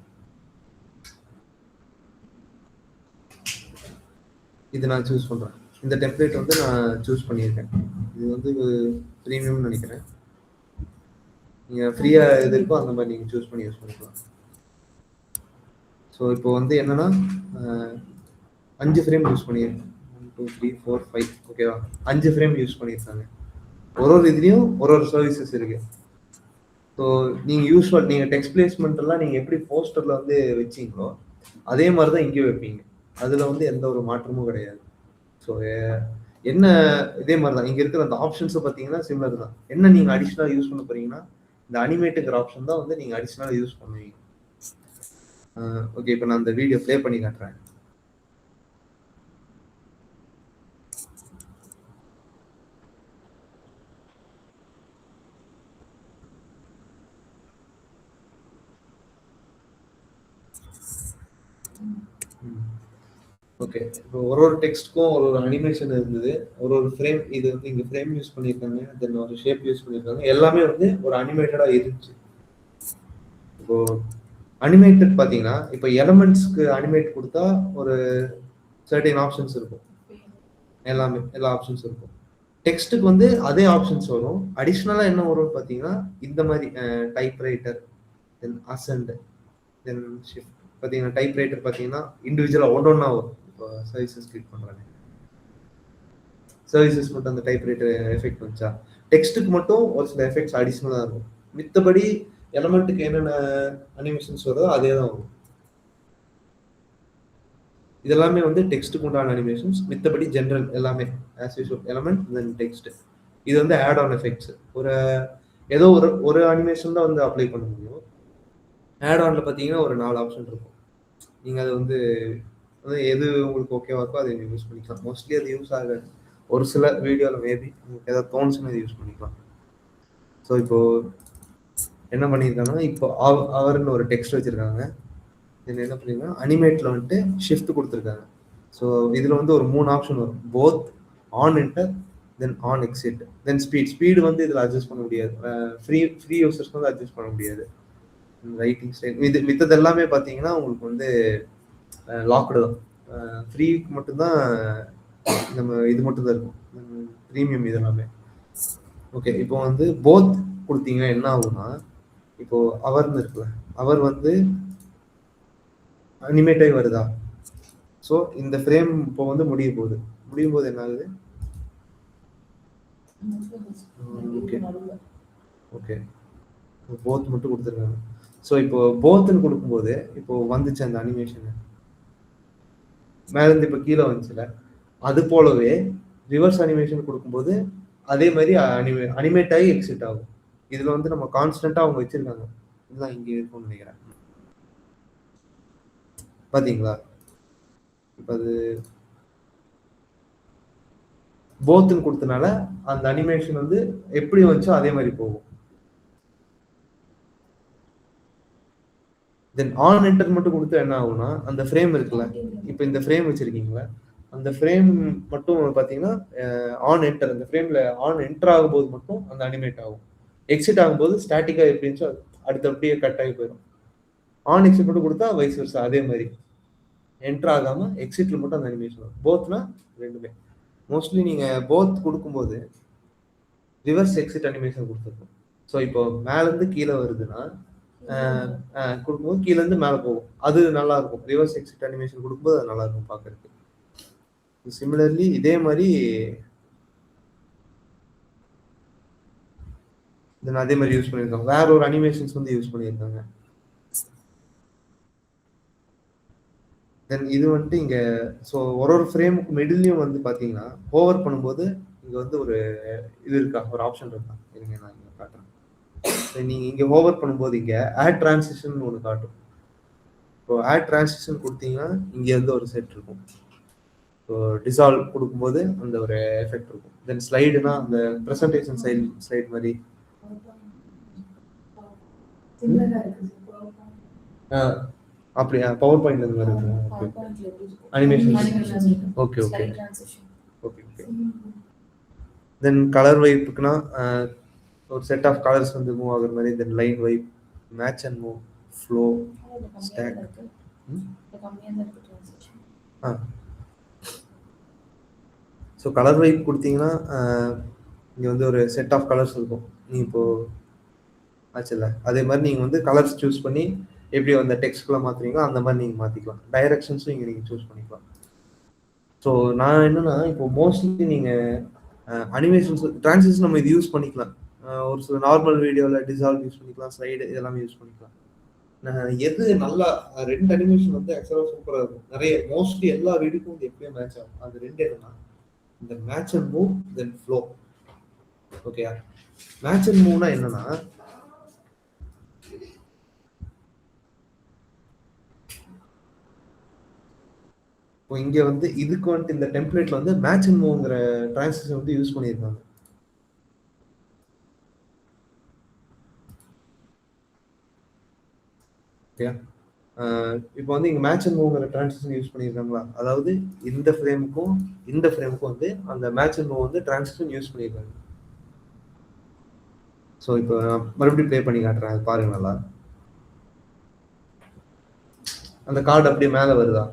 இது நான் சூஸ் பண்றேன். இந்த டெம்ப்ளேட் வந்து நான் சூஸ் பண்ணியிருக்கேன். இது வந்து ப்ரீமியம்னு நினைக்கிறேன். நீங்க ஃப்ரீயா எது இருக்கோ அந்த மாதிரி நீங்க சூஸ் பண்ணி யூஸ் பண்ணிக்கலாம். ஸோ இப்போ வந்து என்னன்னா 5 ஃப்ரேம் யூஸ் பண்ணியிருக்காங்க. 1 2 3 4 5 ஓகேவா? 5 ஃப்ரேம் யூஸ் பண்ணியிருக்காங்க. ஒரு இதுலயும் ஒரு சர்வீசஸ் இருக்கு. ஸோ நீங்க டெக்ஸ்ட் பிளேஸ்மெண்ட் எல்லாம் நீங்க எப்படி போஸ்டர்ல வந்து வச்சீங்களோ அதே மாதிரி தான் இங்கேயும் வைப்பீங்க. அதுல வந்து எந்த ஒரு மாற்றமும் கிடையாது. ஸோ என்ன இதே மாதிரி தான் இங்க இருக்கிற அந்த ஆப்ஷன்ஸை பார்த்தீங்கன்னா சிமிலர் தான். என்ன நீங்க அடிஷனலா யூஸ் பண்ண போறீங்கன்னா இந்த அனிமேட்டுங்கிற ஆப்ஷன் தான் வந்து நீங்க அடிஷனலா யூஸ் பண்ணுவீங்க. ஓகே, இப்போ நான் அந்த வீடியோ ப்ளே பண்ணி காட்டுறேன். ஓகே, இப்போ ஒரு டெக்ஸ்ட்க்கும் ஒரு அனிமேஷன் இருந்தது. ஒரு ஃப்ரேம் இது வந்து இங்க ஃப்ரேம் யூஸ் பண்ணியிருக்காங்க, தென் ஒரு ஷேப் யூஸ் பண்ணியிருக்காங்க. எல்லாமே வந்து ஒரு அனிமேட்டடா இருந்துச்சு. இப்போ அனிமேட்டட் பார்த்தீங்கன்னா இப்போ எலமெண்ட்ஸ்க்கு அனிமேட் கொடுத்தா ஒரு சர்டைன் ஆப்ஷன்ஸ் இருக்கும். எல்லாமே எல்லா ஆப்ஷன்ஸ் இருக்கும். டெக்ஸ்ட்டுக்கு வந்து அதே ஆப்ஷன்ஸ் வரும். அடிஷ்னலாக என்ன வரும்னு பார்த்தீங்கன்னா இந்த மாதிரி டைப் ரைட்டர், தென் அசெண்ட், தென் ஷிஃப்ட். பார்த்தீங்கன்னா டைப் ரைட்டர் பார்த்தீங்கன்னா இண்டிவிஜுவலாக ஒன்றா வரும். இப்போ சர்வீசஸ் கிளிக் பண்ணுறாங்க, சர்வீசஸ் மட்டும் அந்த டைப் ரைட்டர் எஃபெக்ட் வந்துச்சா. டெக்ஸ்ட்டுக்கு மட்டும் ஒரு சில எஃபெக்ட்ஸ் அடிஷ்னலாக இருக்கும். மித்தபடி எலமெண்ட்டுக்கு என்னென்ன அனிமேஷன்ஸ் வருதோ அதே தான் வரும். இதெல்லாமே வந்து டெக்ஸ்ட்டுக்கு உண்டான அனிமேஷன்ஸ். மித்தபடி ஜென்ரல் எல்லாமே ஆஸ் யூஷுவல் எலமெண்ட் தென் டெக்ஸ்ட். இது வந்து ஆட் ஆன் எஃபெக்ட்ஸ். ஏதோ ஒரு அனிமேஷன் தான் வந்து அப்ளை பண்ண முடியும். ஆட் ஆன்ல பார்த்தீங்கன்னா ஒரு 4 ஆப்ஷன் இருக்கும். நீங்கள் அது வந்து எது உங்களுக்கு ஓகேவா இருக்கோ அதை நீங்கள் யூஸ் பண்ணிக்கலாம். மோஸ்ட்லி அது யூஸ் ஆகாது. ஒரு சில வீடியோவில் மேபி உங்களுக்கு ஏதாவது தோணுச்சுன்னு அதை யூஸ் பண்ணிக்கலாம். ஸோ இப்போ என்ன பண்ணியிருக்காங்கன்னா இப்போ அவர்னு ஒரு டெக்ஸ்ட் வச்சிருக்காங்க. இதில் என்ன பண்ணிருக்காங்க அனிமேட்டில் வந்துட்டு ஷிஃப்ட் கொடுத்துருக்காங்க. ஸோ இதில் வந்து ஒரு 3 ஆப்ஷன் வரும். Both, on enter, then on exit, then speed வந்து இதில் அட்ஜஸ்ட் பண்ண முடியாது. ஃப்ரீ யூசர்ஸ்க்கு வந்து அட்ஜஸ்ட் பண்ண முடியாது. ரைட்டிங் ஸ்டைல் மித்தது எல்லாமே பார்த்தீங்கன்னா உங்களுக்கு வந்து லாக்டு தான். ஃப்ரீக்கு மட்டும்தான் நம்ம இது மட்டும் தான் இருக்கும், ப்ரீமியம் இது எல்லாமே. ஓகே, இப்போ வந்து போத் கொடுத்தீங்கன்னா என்ன ஆகும்னா இப்போ அவர்னு இருக்குல்ல, அவர் வந்து அனிமேட் ஆகி வருதா. ஸோ இந்த ஃப்ரேம் இப்போ வந்து முடியும் போது என்ன ஆகுது. ஓகே ஓகே, போத் மட்டும் கொடுத்துருக்காங்க. ஸோ இப்போ போத்துன்னு கொடுக்கும்போது இப்போ வந்துச்சு அந்த அனிமேஷன் மேலேருந்து இப்போ கீழே வந்துச்சுல, அது போலவே ரிவர்ஸ் அனிமேஷன் கொடுக்கும்போது அதே மாதிரி அனிமேட் ஆகி எக்ஸிட் ஆகும். இதில் வந்து நம்ம கான்ஸ்டண்ட்டாக அவங்க வச்சிருக்காங்க. இதுதான் இங்கே இருக்கும்னு நினைக்கிறேன். பார்த்தீங்களா, இப்போ அது போத்துன்னு கொடுத்தனால அந்த அனிமேஷன் வந்து எப்படி வந்துச்சோ அதே மாதிரி போகும். தென் ஆன் என்டர் மட்டும் கொடுத்து என்ன ஆகும்னா அந்த ஃப்ரேம் இருக்குல்ல, இப்போ இந்த ஃப்ரேம் வச்சிருக்கீங்களா, அந்த ஃப்ரேம் மட்டும் பார்த்தீங்கன்னா ஆன் என்டர், அந்த ஃப்ரேமில் ஆன் என்டர் ஆகும்போது மட்டும் அந்த அனிமேட் ஆகும். எக்ஸிட் ஆகும்போது ஸ்டாட்டிக்காக எப்படி இருந்துச்சோ அடுத்த அப்படியே கட் ஆகி போயிடும். ஆன் எக்ஸிட் மட்டும் கொடுத்தா வைஸ் வர்சா அதே மாதிரி என்டர் ஆகாமல் எக்ஸிட்டில் மட்டும் அந்த அனிமேஷன் வரும். போத்னா ரெண்டுமே. மோஸ்ட்லி நீங்கள் போத் கொடுக்கும்போது ரிவர்ஸ் எக்ஸிட் அனிமேஷன் கொடுத்துருக்கோம். ஸோ இப்போ மேலேருந்து கீழே வருதுன்னா கொடுக்கும்போது கீழேருந்து மேலே போகும். அது நல்லா இருக்கும். ரிவர்ஸ் எக்ஸிட் அனிமேஷன் கொடுக்கும்போது அது நல்லா இருக்கும் பார்க்கறதுக்கு. சிமிலர்லி இதே மாதிரி அதே மாதிரி யூஸ் பண்ணியிருக்காங்க. வேற ஒரு அனிமேஷன்ஸ் வந்து யூஸ் பண்ணியிருக்காங்க. தென் இது வந்துட்டு இங்கே ஸோ ஒரு ஃப்ரேமுக்கு மிடில்லையும் வந்து பார்த்தீங்கன்னா ஓவர் பண்ணும்போது இங்கே வந்து ஒரு இது இருக்கா, ஒரு ஆப்ஷன் இருக்கா, இருங்க நான் இங்கே காட்டுறேன். நீங்கள் இங்கே ஓவர் பண்ணும்போது இங்கே ஆட் டிரான்சிஷன் ஒன்று காட்டும். இப்போ ஆட் டிரான்சிஷன் கொடுத்தீங்கன்னா இங்கே வந்து ஒரு செட் இருக்கும். ஸோ டிசால்வ் கொடுக்கும்போது அந்த ஒரு எஃபெக்ட் இருக்கும். தென் ஸ்லைடுனா அந்த ப்ரெசன்டேஷன் ஸ்லைட் மாதிரி அப்படியா, பவர் பாயிண்ட்ல இருந்து வருது animation. Okay okay okay okay. Then colour வைப்புக்குன்னா ஒரு செட் ஆஃப் கலர்ஸ் வந்து மூவ் ஆகுற மாதிரி. Then line vibe, match and move, flow, stack. So colour vibe கொடுத்தீங்கன்னா இங்கே வந்து ஒரு செட் ஆஃப் கலர்ஸ் இருக்கும். நீ இப்போ ஆச்சுல்ல, அதே மாதிரி நீங்கள் வந்து கலர்ஸ் சூஸ் பண்ணி எப்படி அந்த டெக்ஸ்ட்குள்ள மாற்றுறீங்களோ அந்த மாதிரி நீங்கள் மாற்றிக்கலாம். டைரக்ஷன்ஸும் இங்கே நீங்கள் சூஸ் பண்ணிக்கலாம். ஸோ நான் என்னன்னா இப்போ மோஸ்ட்லி நீங்கள் அனிமேஷன்ஸ் டிரான்சிஷன் நம்ம இது யூஸ் பண்ணிக்கலாம். ஒரு சில நார்மல் வீடியோவில் டிசால்வ் யூஸ் பண்ணிக்கலாம், ஸ்லைடு இதெல்லாமே யூஸ் பண்ணிக்கலாம். எது நல்லா 2 அனிமேஷன் வந்து ஆக்சுவலாக சூப்பராக இருக்கும். நிறைய மோஸ்ட்லி எல்லா வீடியோக்கும் வந்து எப்படியும் மேட்ச் ஆகும். அது 2 என்னன்னா இந்த match and move then flow. Okay, match and மூவ்னா என்னன்னா இப்போ இங்க வந்து இதுக்கு வந்துட்டு இந்த டெம்ப்ளேட்ல வந்து மேட்ச் அண்ட் மூவ்ங்கிற டிரான்சிஷன் வந்து யூஸ் பண்ணியிருக்காங்க. ஓகே, இப்போ வந்து இங்க மேட்ச் அண்ட் மூவ்ங்கிற டிரான்சிஷன் யூஸ் பண்ணியிருக்காங்களா, அதாவது இந்த ஃப்ரேமுக்கும் வந்து அந்த மேட்ச் அண்ட் மூவ் வந்து டிரான்சிஷன் யூஸ் பண்ணியிருக்காங்க. ஸோ இப்போ நான் மறுபடியும் ப்ளே பண்ணி காட்டுறேன், அது பாருங்க நல்லா. அந்த கார்டு அப்படியே மேலே வருதா,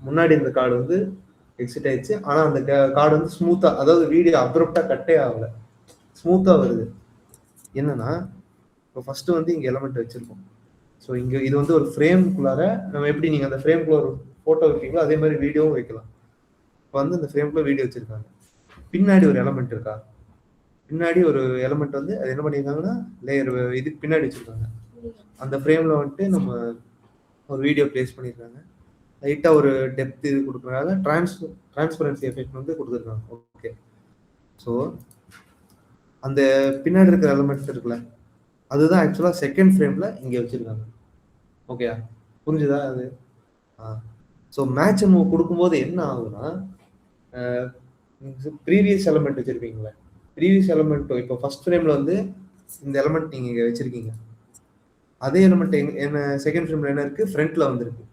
முன்னாடி இந்த கார்டு வந்து எக்ஸிட் ஆயிடுச்சு, ஆனால் அந்த கார்டு வந்து ஸ்மூத்தாக, அதாவது வீடியோ அப்ரப்டாக கட்டே ஆகலை, ஸ்மூத்தாக வருது. என்னன்னா இப்போ ஃபர்ஸ்ட் வந்து இங்கே எலமெண்ட் வச்சிருக்கோம். ஸோ இங்கே இது வந்து ஒரு ஃப்ரேம்குள்ளார நம்ம எப்படி நீங்கள் அந்த ஃப்ரேம்குள்ள ஒரு ஃபோட்டோ வைப்பீங்களோ அதே மாதிரி வீடியோவும் வைக்கலாம். இப்போ வந்து இந்த ஃப்ரேம்குள்ள வீடியோ வச்சிருக்காங்க, பின்னாடி ஒரு எலமெண்ட் இருக்கா, பின்னாடி ஒரு எலமெண்ட் வந்து அது என்ன பண்ணியிருக்காங்கன்னா லேயர் இதுக்கு பின்னாடி வச்சிருக்காங்க. அந்த ஃப்ரேம்ல வந்துட்டு நம்ம ஒரு வீடியோ பிளேஸ் பண்ணியிருக்காங்க. லைட்டாக ஒரு டெப்த் இது கொடுக்குறதுனால டிரான்ஸ்பரன்சி எஃபெக்ட் வந்து கொடுத்துருக்காங்க. ஓகே, ஸோ அந்த பின்னாடி இருக்கிற எலமெண்ட்ஸ் இருக்குல்ல, அதுதான் ஆக்சுவலாக செகண்ட் ஃப்ரேம்ல இங்கே வச்சிருக்காங்க. ஓகேயா, புரிஞ்சுதா அது? ஸோ மேட்ச் மூவ் கொடுக்கும்போது என்ன ஆகுதுன்னா, ப்ரீவியஸ் எலமெண்ட் வச்சிருப்பீங்களே, ப்ரீவியஸ் எலமெண்ட் இப்போ ஃபர்ஸ்ட் ஃப்ரேம்ல வந்து இந்த எலமெண்ட் நீங்க இங்க வச்சிருக்கீங்க, அதே எலமெண்ட் என்ன செகண்ட் ஃப்ரேம்ல என்ன இருக்கு, ஃப்ரண்ட்ல வந்துருக்கு.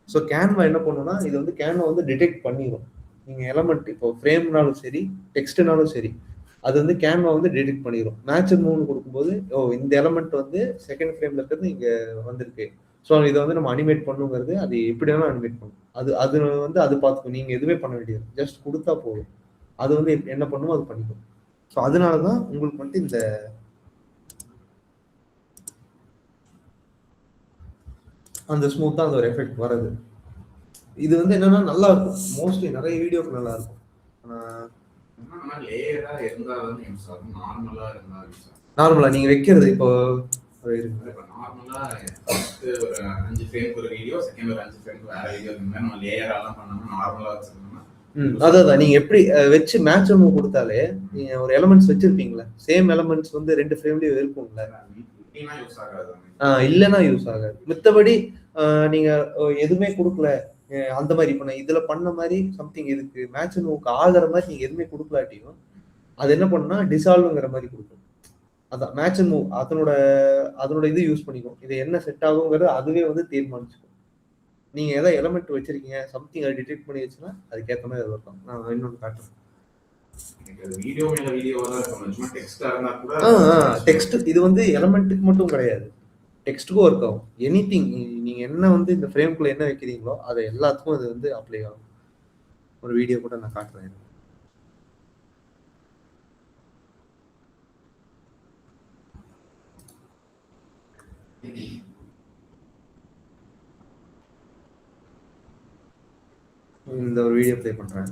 ஸோ கேன்வா என்ன பண்ணுன்னா, இது வந்து கேன்வா வந்து டிடெக்ட் பண்ணிடும். நீங்க எலமெண்ட் இப்போ ஃப்ரேம்னாலும் சரி டெக்ஸ்ட்னாலும் சரி, அது வந்து கேன்வா வந்து டிடெக்ட் பண்ணிடும். மேட்ச் மூவ்னு கொடுக்கும்போது ஓ இந்த எலமெண்ட் வந்து செகண்ட் ஃப்ரேம்ல இருக்கிறது இங்க வந்திருக்கு, ஸோ இதை வந்து நம்ம அனிமேட் பண்ணுங்கிறது, அது எப்படி வேணாலும் அனிமேட் பண்ணும். அது வந்து அது பார்த்துக்கும், நீங்க எதுவுமே பண்ண வேண்டியது, ஜஸ்ட் கொடுத்தா போதும், அது வந்து என்ன பண்ணுமோ அது பண்ணிக்கும். ஸோ அதனால தான் உங்களுக்கு வந்து இந்த அந்த ஸ்மூத்தா அந்த ஒரு எஃபெக்ட் வருது. இது வந்து என்னன்னா நல்லா இருக்கும், மோஸ்ட்லி நிறைய வீடியோக்கு நல்லா இருக்கும். நார்மலா நீங்க வைக்கிறது இப்போ நார்மலா ஒரு 5 ஃப்ரேம் ஒரு வீடியோ, செகண்ட் ஒரு 5 ஃப்ரேம் வேற வீடியோ, இந்த மாதிரி நம்ம லேயராலாம் பண்ணாம நார்மலா வச்சிருந்தோம்னா அதான் நீங்க எப்படி வச்சு மேட்ச் மூவ் கொடுத்தாலே நீங்க ஒரு எலமெண்ட்ஸ் வச்சிருப்பீங்களா, சேம் எலமெண்ட்ஸ் வந்து 2 ஃப்ரேம்லயும் இருக்கும்ல, இல்லைன்னா யூஸ் ஆகாது. மித்தபடி நீங்க எதுவுமே கொடுக்கல அந்த மாதிரி, இப்போ நான் இதுல பண்ண மாதிரி சம்திங் இருக்கு மேட்ச் மூவ்க்கு ஆகிற மாதிரி நீங்க எதுவுமே கொடுக்கலாட்டியும் அது என்ன பண்ணா டிசால்வ்ங்கிற மாதிரி கொடுக்கும். அதான் மேட்ச் அண்ட் மூவ் அதனோட இது யூஸ் பண்ணிக்கும், இது என்ன செட் ஆகுங்கிறது அதுவே வந்து தீர்மானிச்சுக்கும். நீங்க ஏதாவது எலமெண்ட் வச்சிருக்கீங்க சம்திங் அதை டிடெக்ட் பண்ணி வச்சுன்னா அதுக்கேற்ற மாதிரி அது இருக்கும். நான் இன்னொன்று காட்டுறேன். டெக்ஸ்ட் இது வந்து எலமெண்ட்டுக்கு மட்டும் கிடையாது, டெக்ஸ்ட்டுக்கும் ஒர்க் ஆகும். எனிதிங் நீங்க என்ன வந்து இந்த ஃப்ரேம்குள்ள என்ன வைக்கிறீங்களோ அதை எல்லாத்துக்கும் அது வந்து அப்ளை ஆகும். ஒரு வீடியோ கூட நான் காட்டுறேன். இந்த ஒரு வீடியோ ப்ளே பண்றேன்.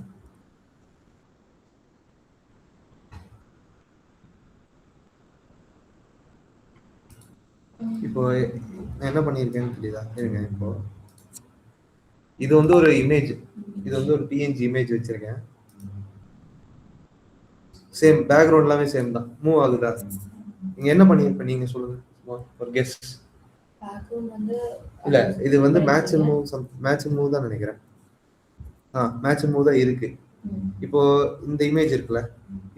இப்போ என்ன பண்ணியிருக்கேன்னு தெரியுதா, இருங்க. இப்போ இது வந்து ஒரு இமேஜ், இது வந்து ஒரு பிஎன்ஜி இமேஜ் வச்சிருக்கேன். சேம் பேக்ரவுண்ட் எல்லாமே சேம் தான், மூவ் ஆகுதா? நீங்க என்ன பண்ணிருப்ப நீங்க சொல்லுங்க, ஒரு கெஸ். இல்ல இது வந்து மேட்ச் மூவ் தான் நினைக்கிறேன். மேட்ச் மூவ் தான் இருக்கு. இப்போ இந்த இமேஜ் இருக்குல்ல,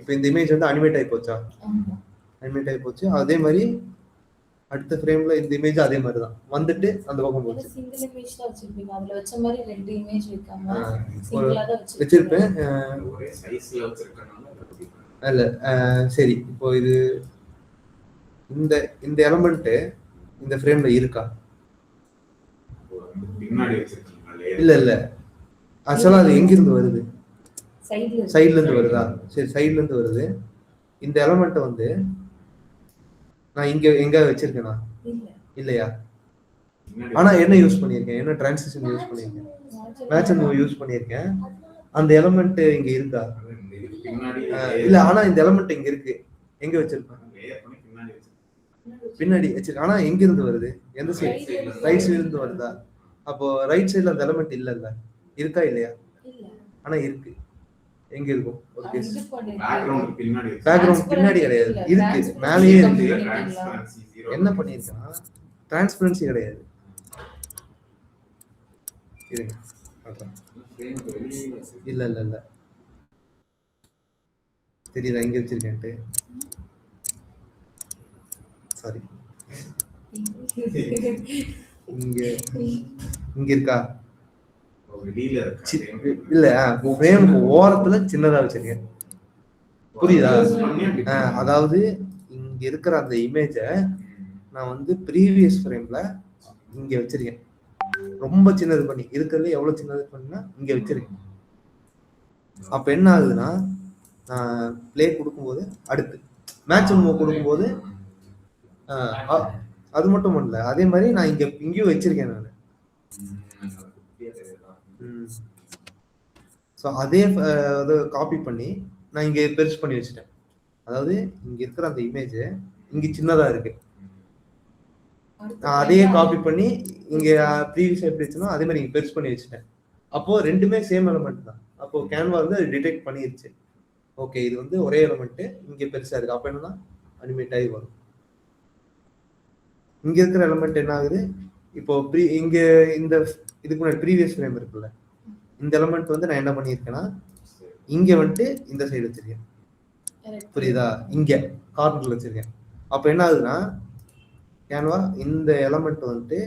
இப்போ இந்த இமேஜ் வந்து அனிமேட் ஆகி போச்சா, அனிமேட் ஆகி போச்சு. அதே மாதிரி அடுத்த ஃப்ரேம்ல இந்த இமேஜ் அதே மாதிரி தான் வந்துட்டு அந்த பக்கம் போச்சு. சிங்கிள் இமேஜ் தான் வச்சிருப்பீங்க, அதுல வச்ச மாதிரி 2 இமேஜ் வைக்காம சிங்கிளா தான் வச்சிருப்பேன். ஒரே சைஸ்ல வச்சிருக்கனால இல்ல சரி. இப்போ இது இந்த எலமெண்ட் இந்த ஃப்ரேம்ல இருக்கா, பின்னாடி வச்சிருக்கீங்க? இல்ல இல்ல, ஆக்சுவலா அது எங்க இருந்து வருது, சைடுல இருந்து வருதா? சரி, சைடுல இருந்து வருது. இந்த எலமெண்ட் வந்து நான் எங்க வச்சிருக்கேனா, இல்லையா? ஆனா என்ன யூஸ் பண்ணியிருக்கேன், என்ன டிரான்சிஷன் யூஸ் பண்ணியிருக்கேன், மேட்ச் அண்ட் மூவ் யூஸ் பண்ணியிருக்கேன். அந்த எலமெண்ட் இங்க இருக்கா? அது இந்த இதுக்கு பின்னாடி இல்ல, ஆனா இந்த எலமெண்ட் இங்க இருக்கு. எங்க வச்சிருப்பாங்க? லேயர் பண்ணி பின்னாடி வச்சிருக்கேன். பின்னாடி வச்சிருக்க. ஆனா எங்க இருந்து வருது? எந்த சைடு? Right side ல ரைட் சைடுல இருந்து வருதா? அப்போ ரைட் சைடுல அந்த எலமெண்ட் இல்லல்ல, இருக்கா இல்லையா? இல்ல. ஆனா இருக்கு. எங்க இருக்கும்? ஒரு அது கெஸ். இது பண்ணிருக்கீங்க. பேக்ரவுண்ட் பின்னாடி வச்சிருக்கேன். பேக்ரவுண்ட் பின்னாடி கிடையாது, இல்ல, இருக்கு, transparency மேலேயே இருக்கு. கம்மி பண்ணிட்டீங்களா? Transparency zero. என்ன பண்ணிருக்கான்? டிரான்ஸ்பரன்சி கிடையாது. இருங்க, பார்க்கலாம். frame க்கு வெளியே வச்சிருக்கேன். இல்ல இல்ல இல்ல, தெரியுதா எங்க வச்சிருக்கேன்ட்டு? சாரி, இங்க இங்க இருக்கா? வெளியில இருக்கு. இல்ல, ஃப்ரேமுக்கு ஓரத்துல சின்னதா வச்சிருக்கேன். புரியுதா? அதாவது இங்க இருக்கிற அந்த இமேஜ நான் வந்து ப்ரீவியஸ் ஃப்ரேம்ல இங்க வச்சிருக்கேன். ரொம்ப சின்னது பண்ணி, இருக்கிறதுல எவ்வளவு சின்னது பண்ணா இங்க வச்சிருக்கேன். அப்ப என்ன ஆகுதுன்னா, நான் பிளே கொடுக்கும்போது அடுத்து மேட்ச் மூவ் கொடுக்கும்போது அது மட்டும் பண்ணல, அதே மாதிரி நான் இங்கேயும் வச்சிருக்கேன் நான். ஸோ அதே இதை காப்பி பண்ணி நான் இங்கே பெருசு பண்ணி வச்சுட்டேன். அதாவது இங்க இருக்கிற அந்த இமேஜ் இங்க சின்னதா இருக்கு, நான் அதையே காப்பி பண்ணி இங்க ப்ரீவியஸ் எப்படி வச்சுன்னா அதே மாதிரி இங்க பெருசு பண்ணி வச்சுட்டேன். அப்போ ரெண்டுமே சேம் எலமெண்ட் தான். அப்போ கேன்வா வந்து அது டிடெக்ட் பண்ணிருச்சு, ஓகே இது வந்து ஒரே எலமெண்ட் இங்க பெருசா இருக்கு. அப்ப என்னன்னா அனிமேட் ஆகி வரும். இங்க இருக்கிற எலமெண்ட் என்ன ஆகுது, இப்போ இங்க இந்த இதுக்கு முன்னாடி ப்ரீவியஸ் ஃப்ரேம் இருக்குல்ல, இந்த எலமெண்ட் வந்து நான் என்ன பண்ணியிருக்கேன்னா இங்க வந்துட்டு இந்த சைடு வச்சிருக்கேன். புரியுதா? இங்க கார்னர்ல வச்சிருக்கேன். அப்ப என்ன ஆகுதுன்னா கேன்வா இந்த எலமெண்ட் வந்துட்டு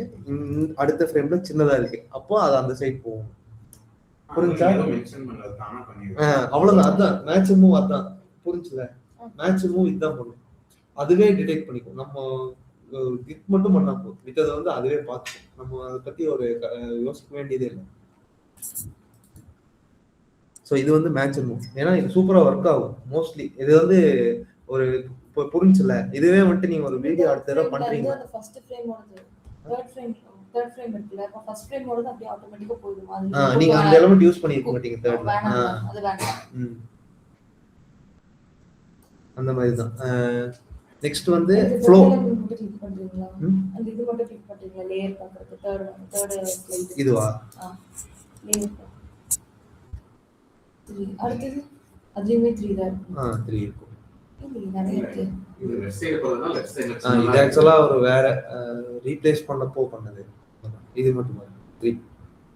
அடுத்த ஃப்ரேம்ல சின்னதா இருக்கு, அப்போ அது அந்த சைடு போகும். புரிஞ்சா? அவ்வளவுதான். அதான் மேட்ச் மூவ், அதான் புரிஞ்சுல? மேட்ச் மூவ் இதுதான் பண்ணும், அதுவே டிடெக்ட் பண்ணிக்கும். நம்ம கிளிக் மட்டும் பண்ணா போதும், மித்ததை வந்து அதுவே பார்த்துக்கும். நம்ம அதை பத்தி ஒரு யோசிக்க வேண்டியதே இல்லை. ஸோ இது வந்து மேட்ச் மூவ், ஏன்னா இது சூப்பரா ஒர்க் ஆகும் மோஸ்ட்லி. இது வந்து ஒரு புரிஞ்சுல, இதுவே வந்துட்டு நீங்க ஒரு வீடியோ அடுத்த தடவை பண்றீங்க, ஃபர்ஸ்ட் ஃப்ரேமோடது தேர்ட் ஃப்ரேம் இருக்குல்ல, அப்ப ஃபர்ஸ்ட் ஃப்ரேமோடது அப்படியே ஆட்டோமேட்டிக்கா போயிடும். அது நீங்க அந்த எலிமெண்ட் யூஸ் பண்ணிருக்க மாட்டீங்க தேர்ட்ல. அது வேண்டாம். அந்த மாதிரி தான். நெக்ஸ்ட் வந்து ஃப்ளோ கிளிக் பண்றீங்களா? அந்த இது மட்டும் கிளிக் பண்றீங்களா லேயர் பண்றது? தேர்ட் ஸ்லைட் இதுவா? லேயர் அடுத்தது அதுலயுமே 3 தான் இருக்கு. 3 இருக்கும். இது நிறைய இருக்கு. இது லெஃப்ட் சைடு போறதுனா லெஃப்ட் சைடுல இது ஆக்சுவலா ஒரு வேற ரீப்ளேஸ் பண்ணப்போ பண்ணது. இது மட்டும் தான்.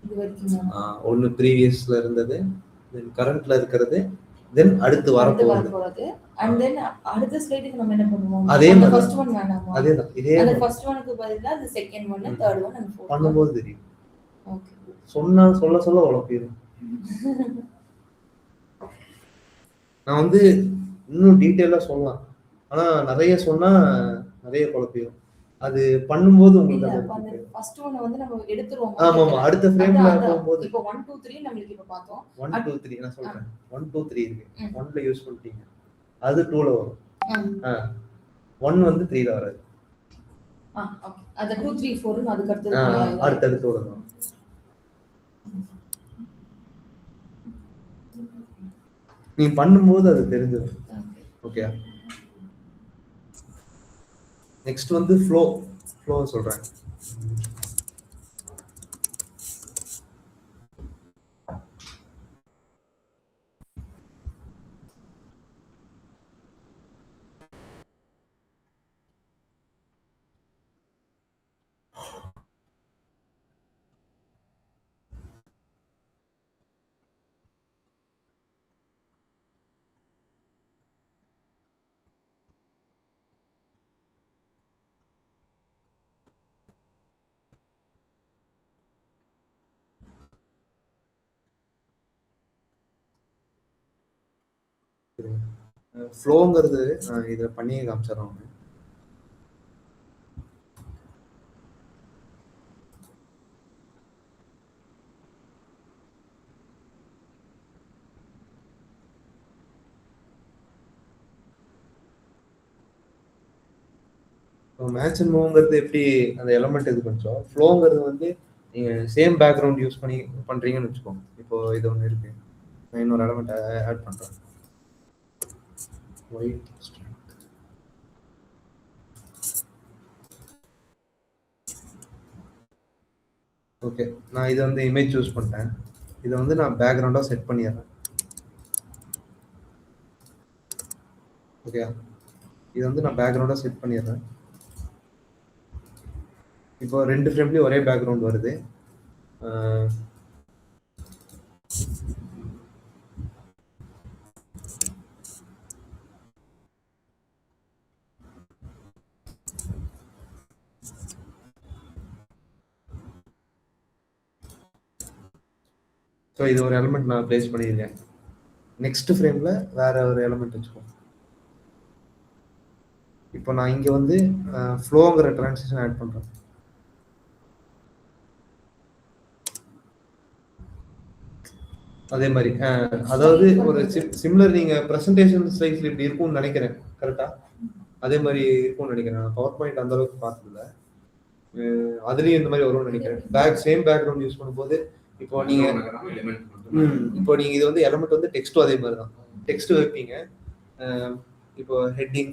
இது வரைக்கும் ஒன்னு ப்ரீவியஸ்ல இருந்தது, தென் கரண்ட்ல இருக்கிறது, தென் அடுத்து வரப்போறது. அண்ட் தென் அடுத்த ஸ்லைடுக்கு நம்ம என்ன பண்ணுவோம்? அதே மாதிரி ஃபர்ஸ்ட் ஒன் வேணாமா? அதேதான். இதே அந்த ஃபர்ஸ்ட் ஒன்க்கு பதிலா அந்த second one, third one and fourth பண்ணும்போது தெரியும். ஓகே. சொல்ல உழப்பிடும். நான் வந்து இன்னும் டீட்டெயிலா சொல்லலாம், ஆனா நிறைய சொன்னா நிறைய குழப்பிடும். அது பண்ணும்போது உங்களுக்கு அந்த ஃபர்ஸ்ட் ஒன் வந்து நம்ம எடுத்துறோம். ஆமா ஆமா, அடுத்த ஃப்ரேம்ல போகும்போது இப்போ 1 2 3 நமக்கு இப்ப பார்த்தோம். 1 2 3 நான் சொல்றேன். 1 2 3 இருக்கு. 1ல யூஸ் பண்ணிட்டீங்க, அது 2ல வரும். 1 வந்து 3ல வராது. ஓகே. அது 2 3 4 னு அதுக்கு அடுத்து வரும். நீ பண்ணும்போது அது தெரிஞ்சிடும். ஓகே. நெக்ஸ்ட் வந்து ஃப்ளோ சொல்றேன். ஃப்ளோங்கிறது இதில் பண்ணியே காமிச்சிடறோம். மேட்ச் அண்ட் மூவ்ங்கிறது எப்படி அந்த எலமெண்ட் இது பண்ணுறோம். ஃப்ளோங்கிறது வந்து நீங்கள் சேம் பேக்ரவுண்ட் யூஸ் பண்ணி பண்ணுறீங்கன்னு வச்சுக்கோங்க. இப்போ இது ஒன்று இருக்கு, நான் இன்னொரு எலமெண்ட் ஆட் பண்றேன். White string. ஓகே, நான் இதை வந்து இமேஜ் சூஸ் பண்ணிட்டேன். இதை வந்து நான் பேக்ரவுண்டா செட் பண்ணிடுறேன். ஓகே, இதை வந்து நான் பேக்ரவுண்டா செட் பண்ணிடுறேன். இப்போ 2 ஃப்ரேம்லயும் ஒரே பேக்ரவுண்ட் வருது. ஸோ இது ஒரு எலமெண்ட் நான் பிளேஸ் பண்ணியிருக்கேன். நெக்ஸ்ட் ஃப்ரேம்ல வேற ஒரு எலமெண்ட் வச்சுக்கோ. இப்போ நான் இங்க வந்து ஃப்ளோங்கிற டிரான்சிஷன் ஆட் பண்றேன். அதே மாதிரி அதாவது ஒரு சிமிலர் நீங்க பிரசன்டேஷன் ஸ்லைட்ஸ்ல இப்படி இருக்கும்னு நினைக்கிறேன். கரெக்டா? அதே மாதிரி இருக்கும்னு நினைக்கிறேன். நான் பவர் பாயிண்ட் அந்த அளவுக்கு பார்த்ததில்ல. அதுலயும் இந்த மாதிரி வரும்னு நினைக்கிறேன். சேம் பேக்ரவுண்ட் யூஸ் பண்ணும்போது இப்போ நீங்க இது வந்து எலமெண்ட் வந்து டெக்ஸ்ட்டும் அதே மாதிரி தான். டெக்ஸ்ட் வைப்பீங்க. இப்போ ஹெட்டிங்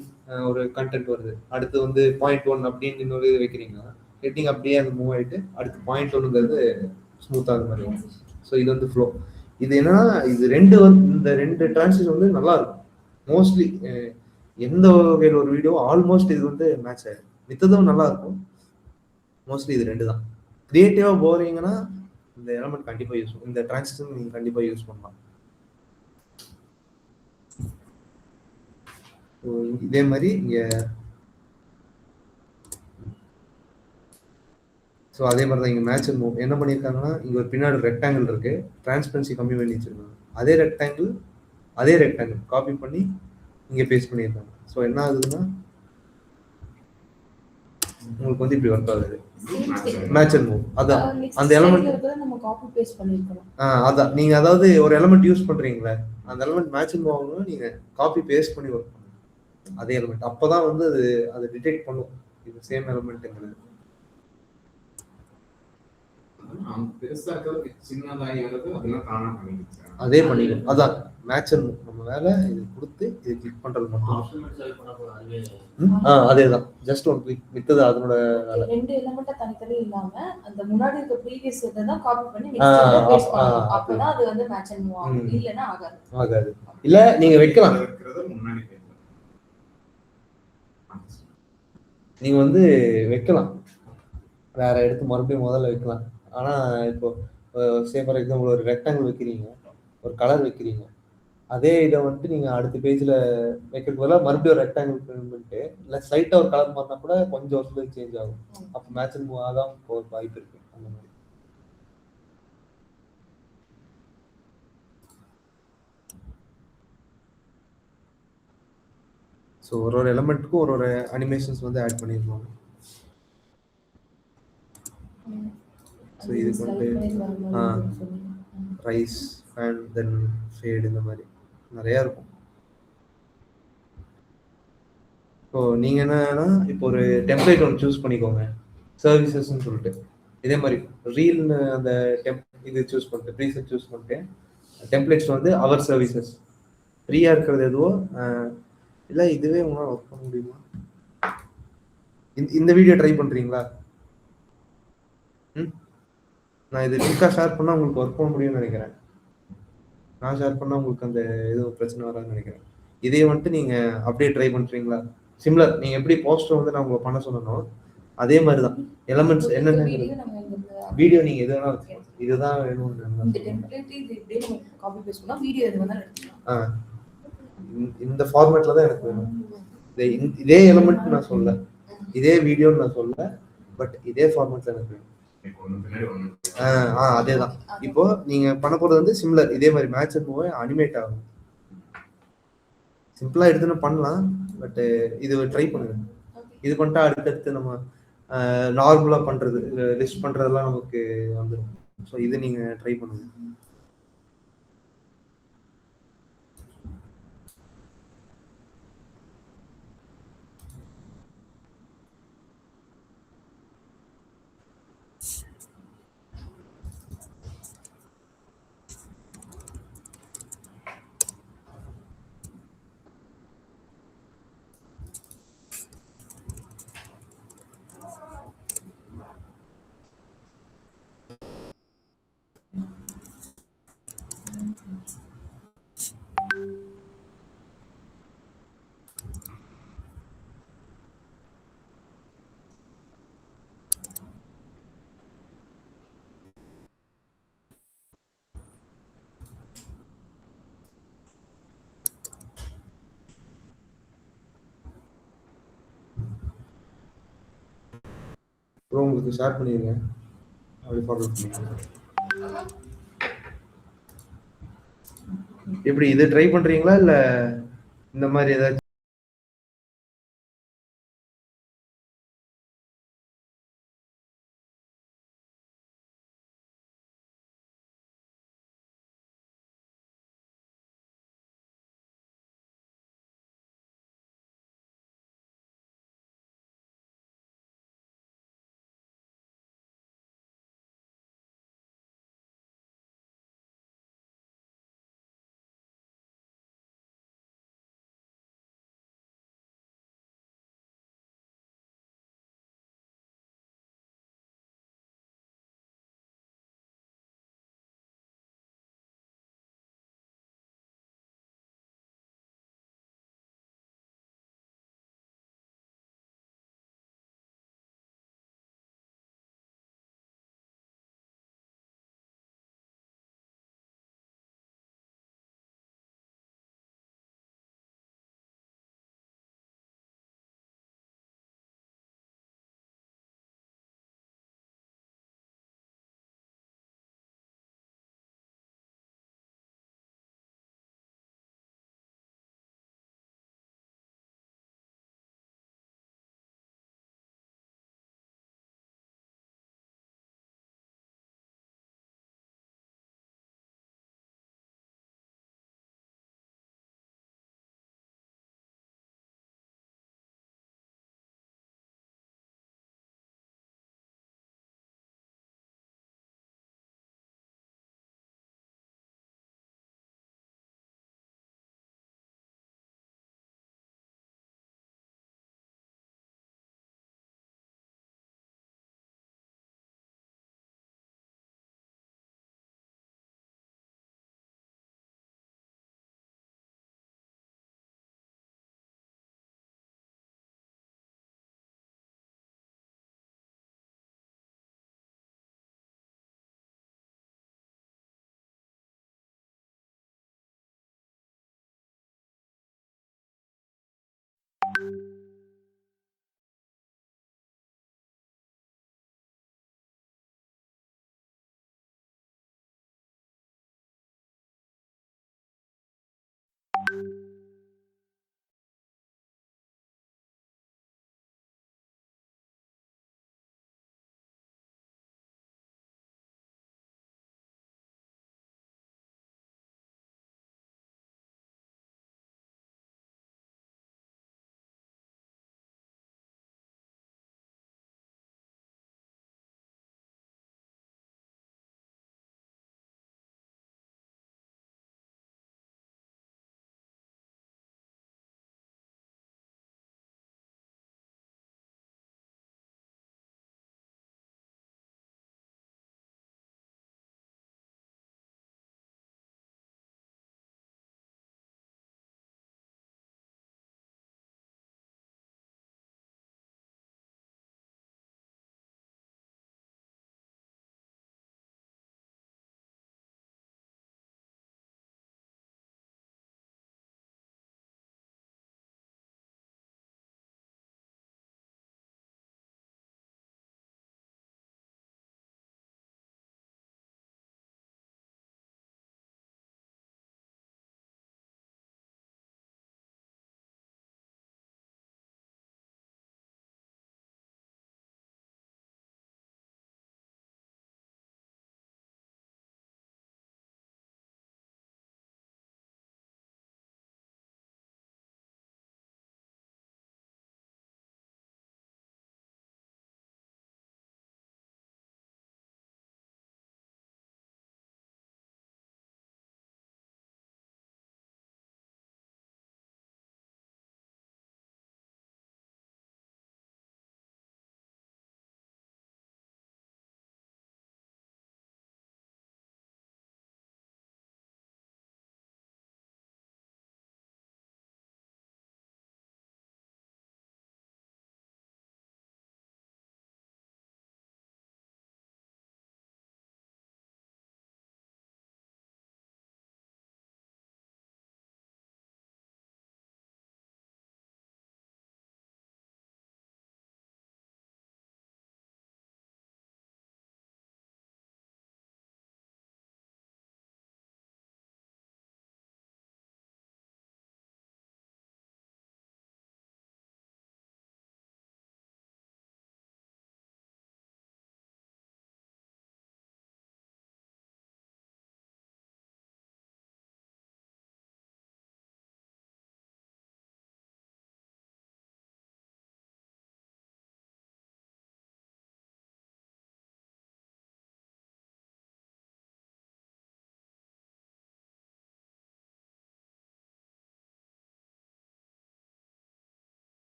ஒரு கண்டென்ட் வருது, அடுத்து வந்து .1 அப்படின்னு இன்னொரு இது வைக்கிறீங்கன்னா ஹெட்டிங் அப்படியே அது மூவ் ஆயிட்டு அடுத்து .1ங்கிறது ஸ்மூத்தாக அது மாதிரி. ஸோ இது வந்து ஃப்ளோ. இது என்னன்னா இது இந்த ரெண்டு டிரான்சிஷன் வந்து நல்லா இருக்கும். மோஸ்ட்லி எந்த வகையில் ஒரு வீடியோ ஆல்மோஸ்ட் இது வந்து மேட்ச் ஆயிடும். மித்ததும் நல்லா இருக்கும். மோஸ்ட்லி இது ரெண்டு தான். கிரியேட்டிவா போறீங்கன்னா இந்த எலமெண்ட் கண்டிப்பா யூஸ் இந்த டிரான்சிஷன் நீங்க கண்டிப்பா யூஸ் பண்ணலாம். இதே மாதிரி இங்க ஸோ அதே மாதிரி தான் இங்கே மேட்ச் மூவ் என்ன பண்ணியிருக்காங்கன்னா இங்கே ஒரு பின்னாடி ரெக்டாங்கிள் இருக்கு, டிரான்ஸ்பரன்சி கம்மி பண்ணி வச்சிருக்காங்க. அதே ரெக்டாங்கிள் காப்பி பண்ணி இங்கே பேஸ்ட் பண்ணியிருக்காங்க. ஸோ என்ன ஆகுதுன்னா உங்களுக்கு வந்து இப்படி ஒர்க் ஆகுது. மேட்ச் அண்ட் மூவ் அதான் அந்த எலமெண்ட் நம்ம காப்பி பேஸ்ட் பண்ணிருக்கோம். அதான் நீங்க அதாவது ஒரு எலமெண்ட் யூஸ் பண்றீங்களே அந்த எலமெண்ட் மேட்ச் அண்ட் மூவ் ஆகணும், நீங்க காப்பி பேஸ்ட் பண்ணி ஒர்க் பண்ணணும் அதே எலமெண்ட். அப்பதான் வந்து அது டிடெக்ட் பண்ணும் இது சேம் எலமெண்ட்ங்கிறது. அதே பண்ணிடும். அதான் மேட்ச் அண்ட் மூவ் நம்ம வேலை இது கொடுத்து இது கிளிக் பண்றது மட்டும். அதேதான் ஜஸ்ட் ஒன் கிளிக் வித்தது அதனோட வேலை. ரெண்டு எலிமெண்ட்ட தனித்தனி இல்லாம அந்த முன்னாடி இருக்க ப்ரீவியஸ் இத காப்பி பண்ணி நெக்ஸ்ட் பேஸ்ட் பண்ணனும். அப்பதான் அது வந்து மேட்ச் அண்ட் மூவ் ஆகும். இல்லனா ஆகாது. இல்ல நீங்க வைக்கலாம், நீங்க வந்து வைக்கலாம் வேற எடுத்து மறுபடியும் முதல்ல வைக்கலாம். ஆனா இப்போ சே ஃபார் எக்ஸாம்பிள் ஒரு ரெக்டாங்கிள் வைக்கிறீங்க, ஒரு கலர் வைக்கிறீங்க, அதே இதை வந்துட்டு நீங்க அடுத்த பேஜ்ல வைக்கிறது போல மறுபடியும் ரெக்டாங்கிள் பண்ணிட்டு இல்லை ஸ்லைட்டா ஒரு கலர் மாறினா கூட கொஞ்சம் வருஷத்துல சேஞ்ச் ஆகும். அப்போ மேட்ச் அண்ட் மூவ் ஆகாம போக வாய்ப்பு இருக்கு. அந்த மாதிரி ஸோ ஒரு எலமெண்ட்டுக்கும் ஒரு அனிமேஷன்ஸ் வந்து ஆட் பண்ணிருக்கோம். ஸோ இதுக்கு வந்து ரைஸ் அண்ட் தென் ஃபேட் இந்த மாதிரி நிறையா இருக்கும். ஸோ நீங்கள் என்னன்னா இப்போ ஒரு டெம்ப்ளேட் ஒன்று சூஸ் பண்ணிக்கோங்க, சர்வீசஸ்ன்னு சொல்லிட்டு. இதே மாதிரி ரீல்னு அந்த இது சூஸ் பண்ணிட்டு ப்ரீசெட் சூஸ் பண்ணிட்டு டெம்ப்ளேட்ஸ் வந்து அவர் சர்வீசஸ் ஃப்ரீயாக இருக்கிறது எதுவோ இல்லை இதுவே உங்களால் ஒர்க் பண்ண முடியுமா? இந்த வீடியோ ட்ரை பண்ணுறீங்களா? நான் இது லிங்காக ஷேர் பண்ணால் உங்களுக்கு ஒர்க் பண்ண முடியும்னு நினைக்கிறேன். நான் ஷேர் பண்ணால் உங்களுக்கு அந்த எதுவும் பிரச்சனை வராதுன்னு நினைக்கிறேன். இதே வந்துட்டு நீங்கள் அப்படியே ட்ரை பண்ணுறீங்களா? சிம்லர் நீங்கள் எப்படி போஸ்டர் வந்து நான் உங்களை பண்ண சொல்லணும் அதே மாதிரி தான் எலமெண்ட்ஸ் என்னென்ன வீடியோ நீங்கள் எது வேணாலும் இதுதான் வேணும்னு இந்த ஃபார்மேட்ல தான் எனக்கு வேணும். இதே எலமெண்ட் நான் சொல்ல, இதே வீடியோன்னு நான் சொல்ல, பட் இதே ஃபார்மேட்ல எனக்கு வேணும். அதேதான். இப்போ நீங்க பண்ண போறது வந்து சிமிலர் இதே மாதிரி மேட்ச் அண்ட் மூவ் அனிமேட் ஆகும். சிம்பிளா எடுத்துன்னு பண்ணலாம், பட் இது ட்ரை பண்ணுங்க. இது பண்ணிட்டா அடுத்தடுத்து நம்ம நார்மலா பண்றது லிஸ்ட் பண்றதெல்லாம் நமக்கு வந்துடும். ஸோ இது நீங்க ட்ரை பண்ணுங்க. ப்ரோ உங்களுக்கு ஷேர் பண்ணிடுங்க, அப்படி ஃபார்வர்ட் பண்ணிடுங்க. எப்படி இது ட்ரை பண்றீங்களா இல்ல இந்த மாதிரி ஏதாச்சும்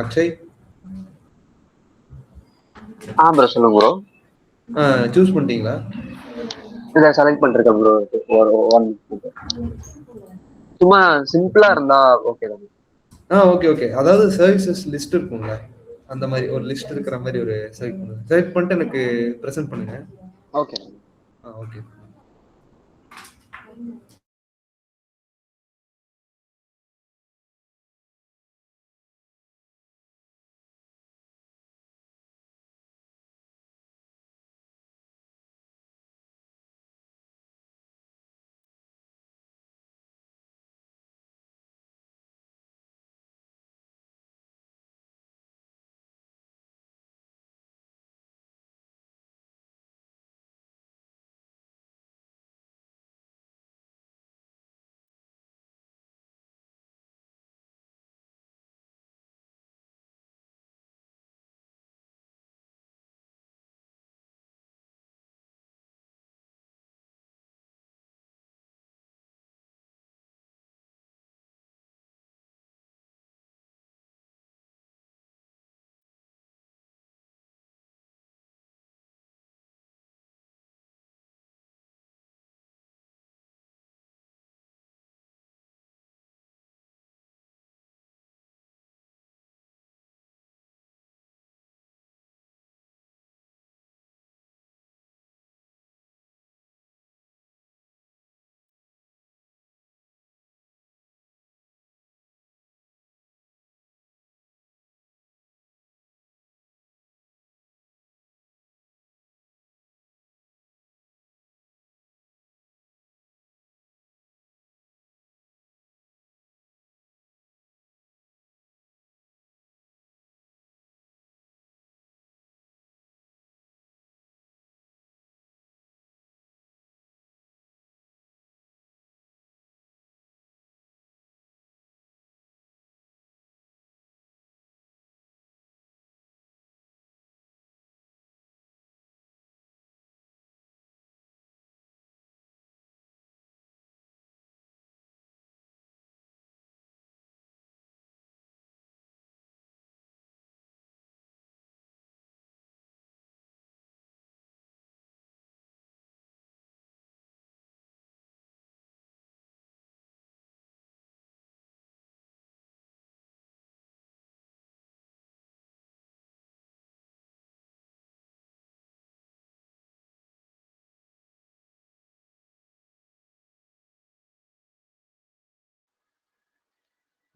அக்ஷய் ப்ரோ சொல்லுங்க ப்ரோ. சூஸ் பண்ணிட்டீங்களா? இதை செலக்ட் பண்ணிருக்கேன் ப்ரோ. ஒரு ஒன் சும்மா சிம்பிளா இருந்தா ஓகே தான். Okay okay. அதாவது சர்வீசஸ் லிஸ்ட் இருக்கும்ல, அந்த மாதிரி ஒரு லிஸ்ட் இருக்கிற மாதிரி ஒரு செலக்ட் பண்ணுங்க. செலக்ட் பண்ணிட்டு எனக்கு ப்ரெசென்ட் பண்ணுங்க. ஓகே. ஓகே.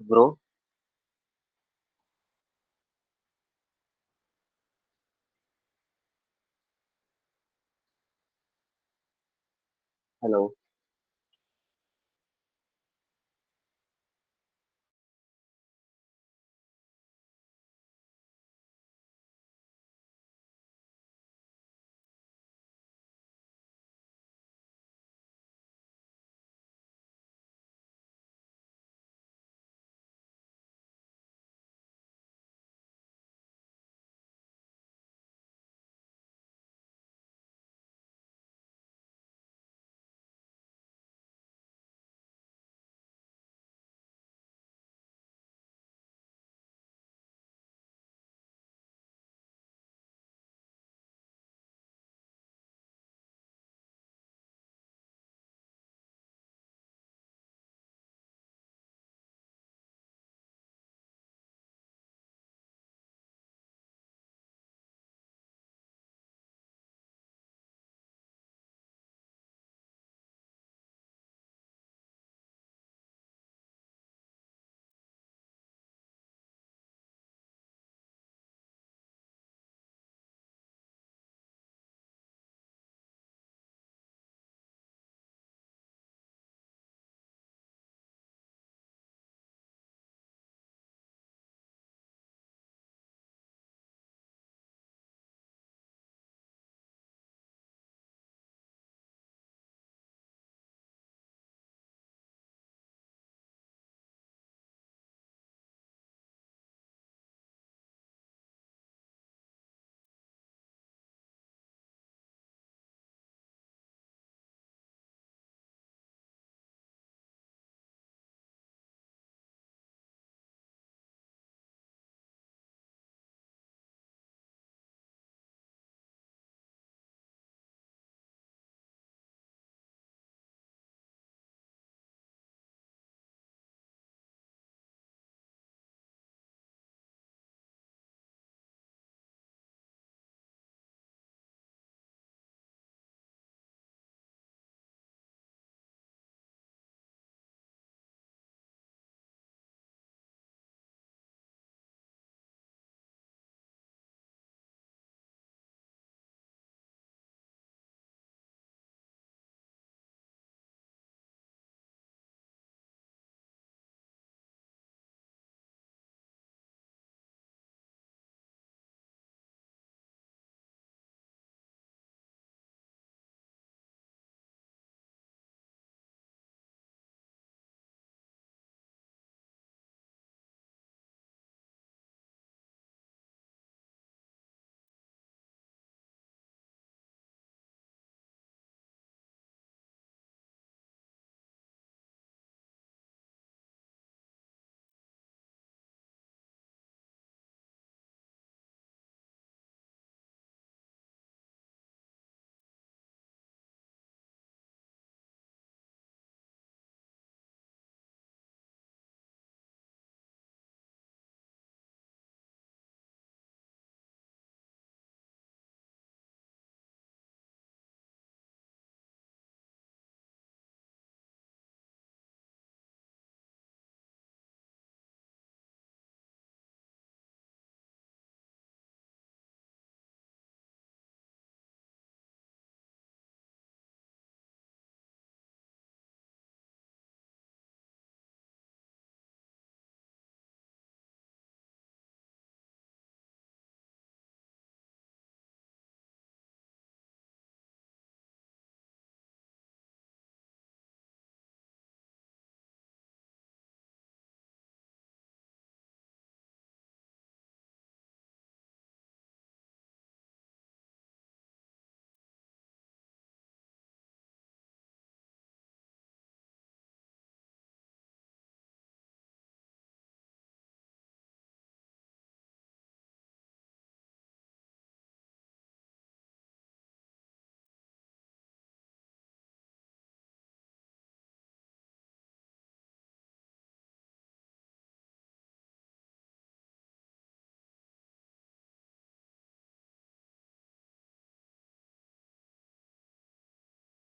Bro hello.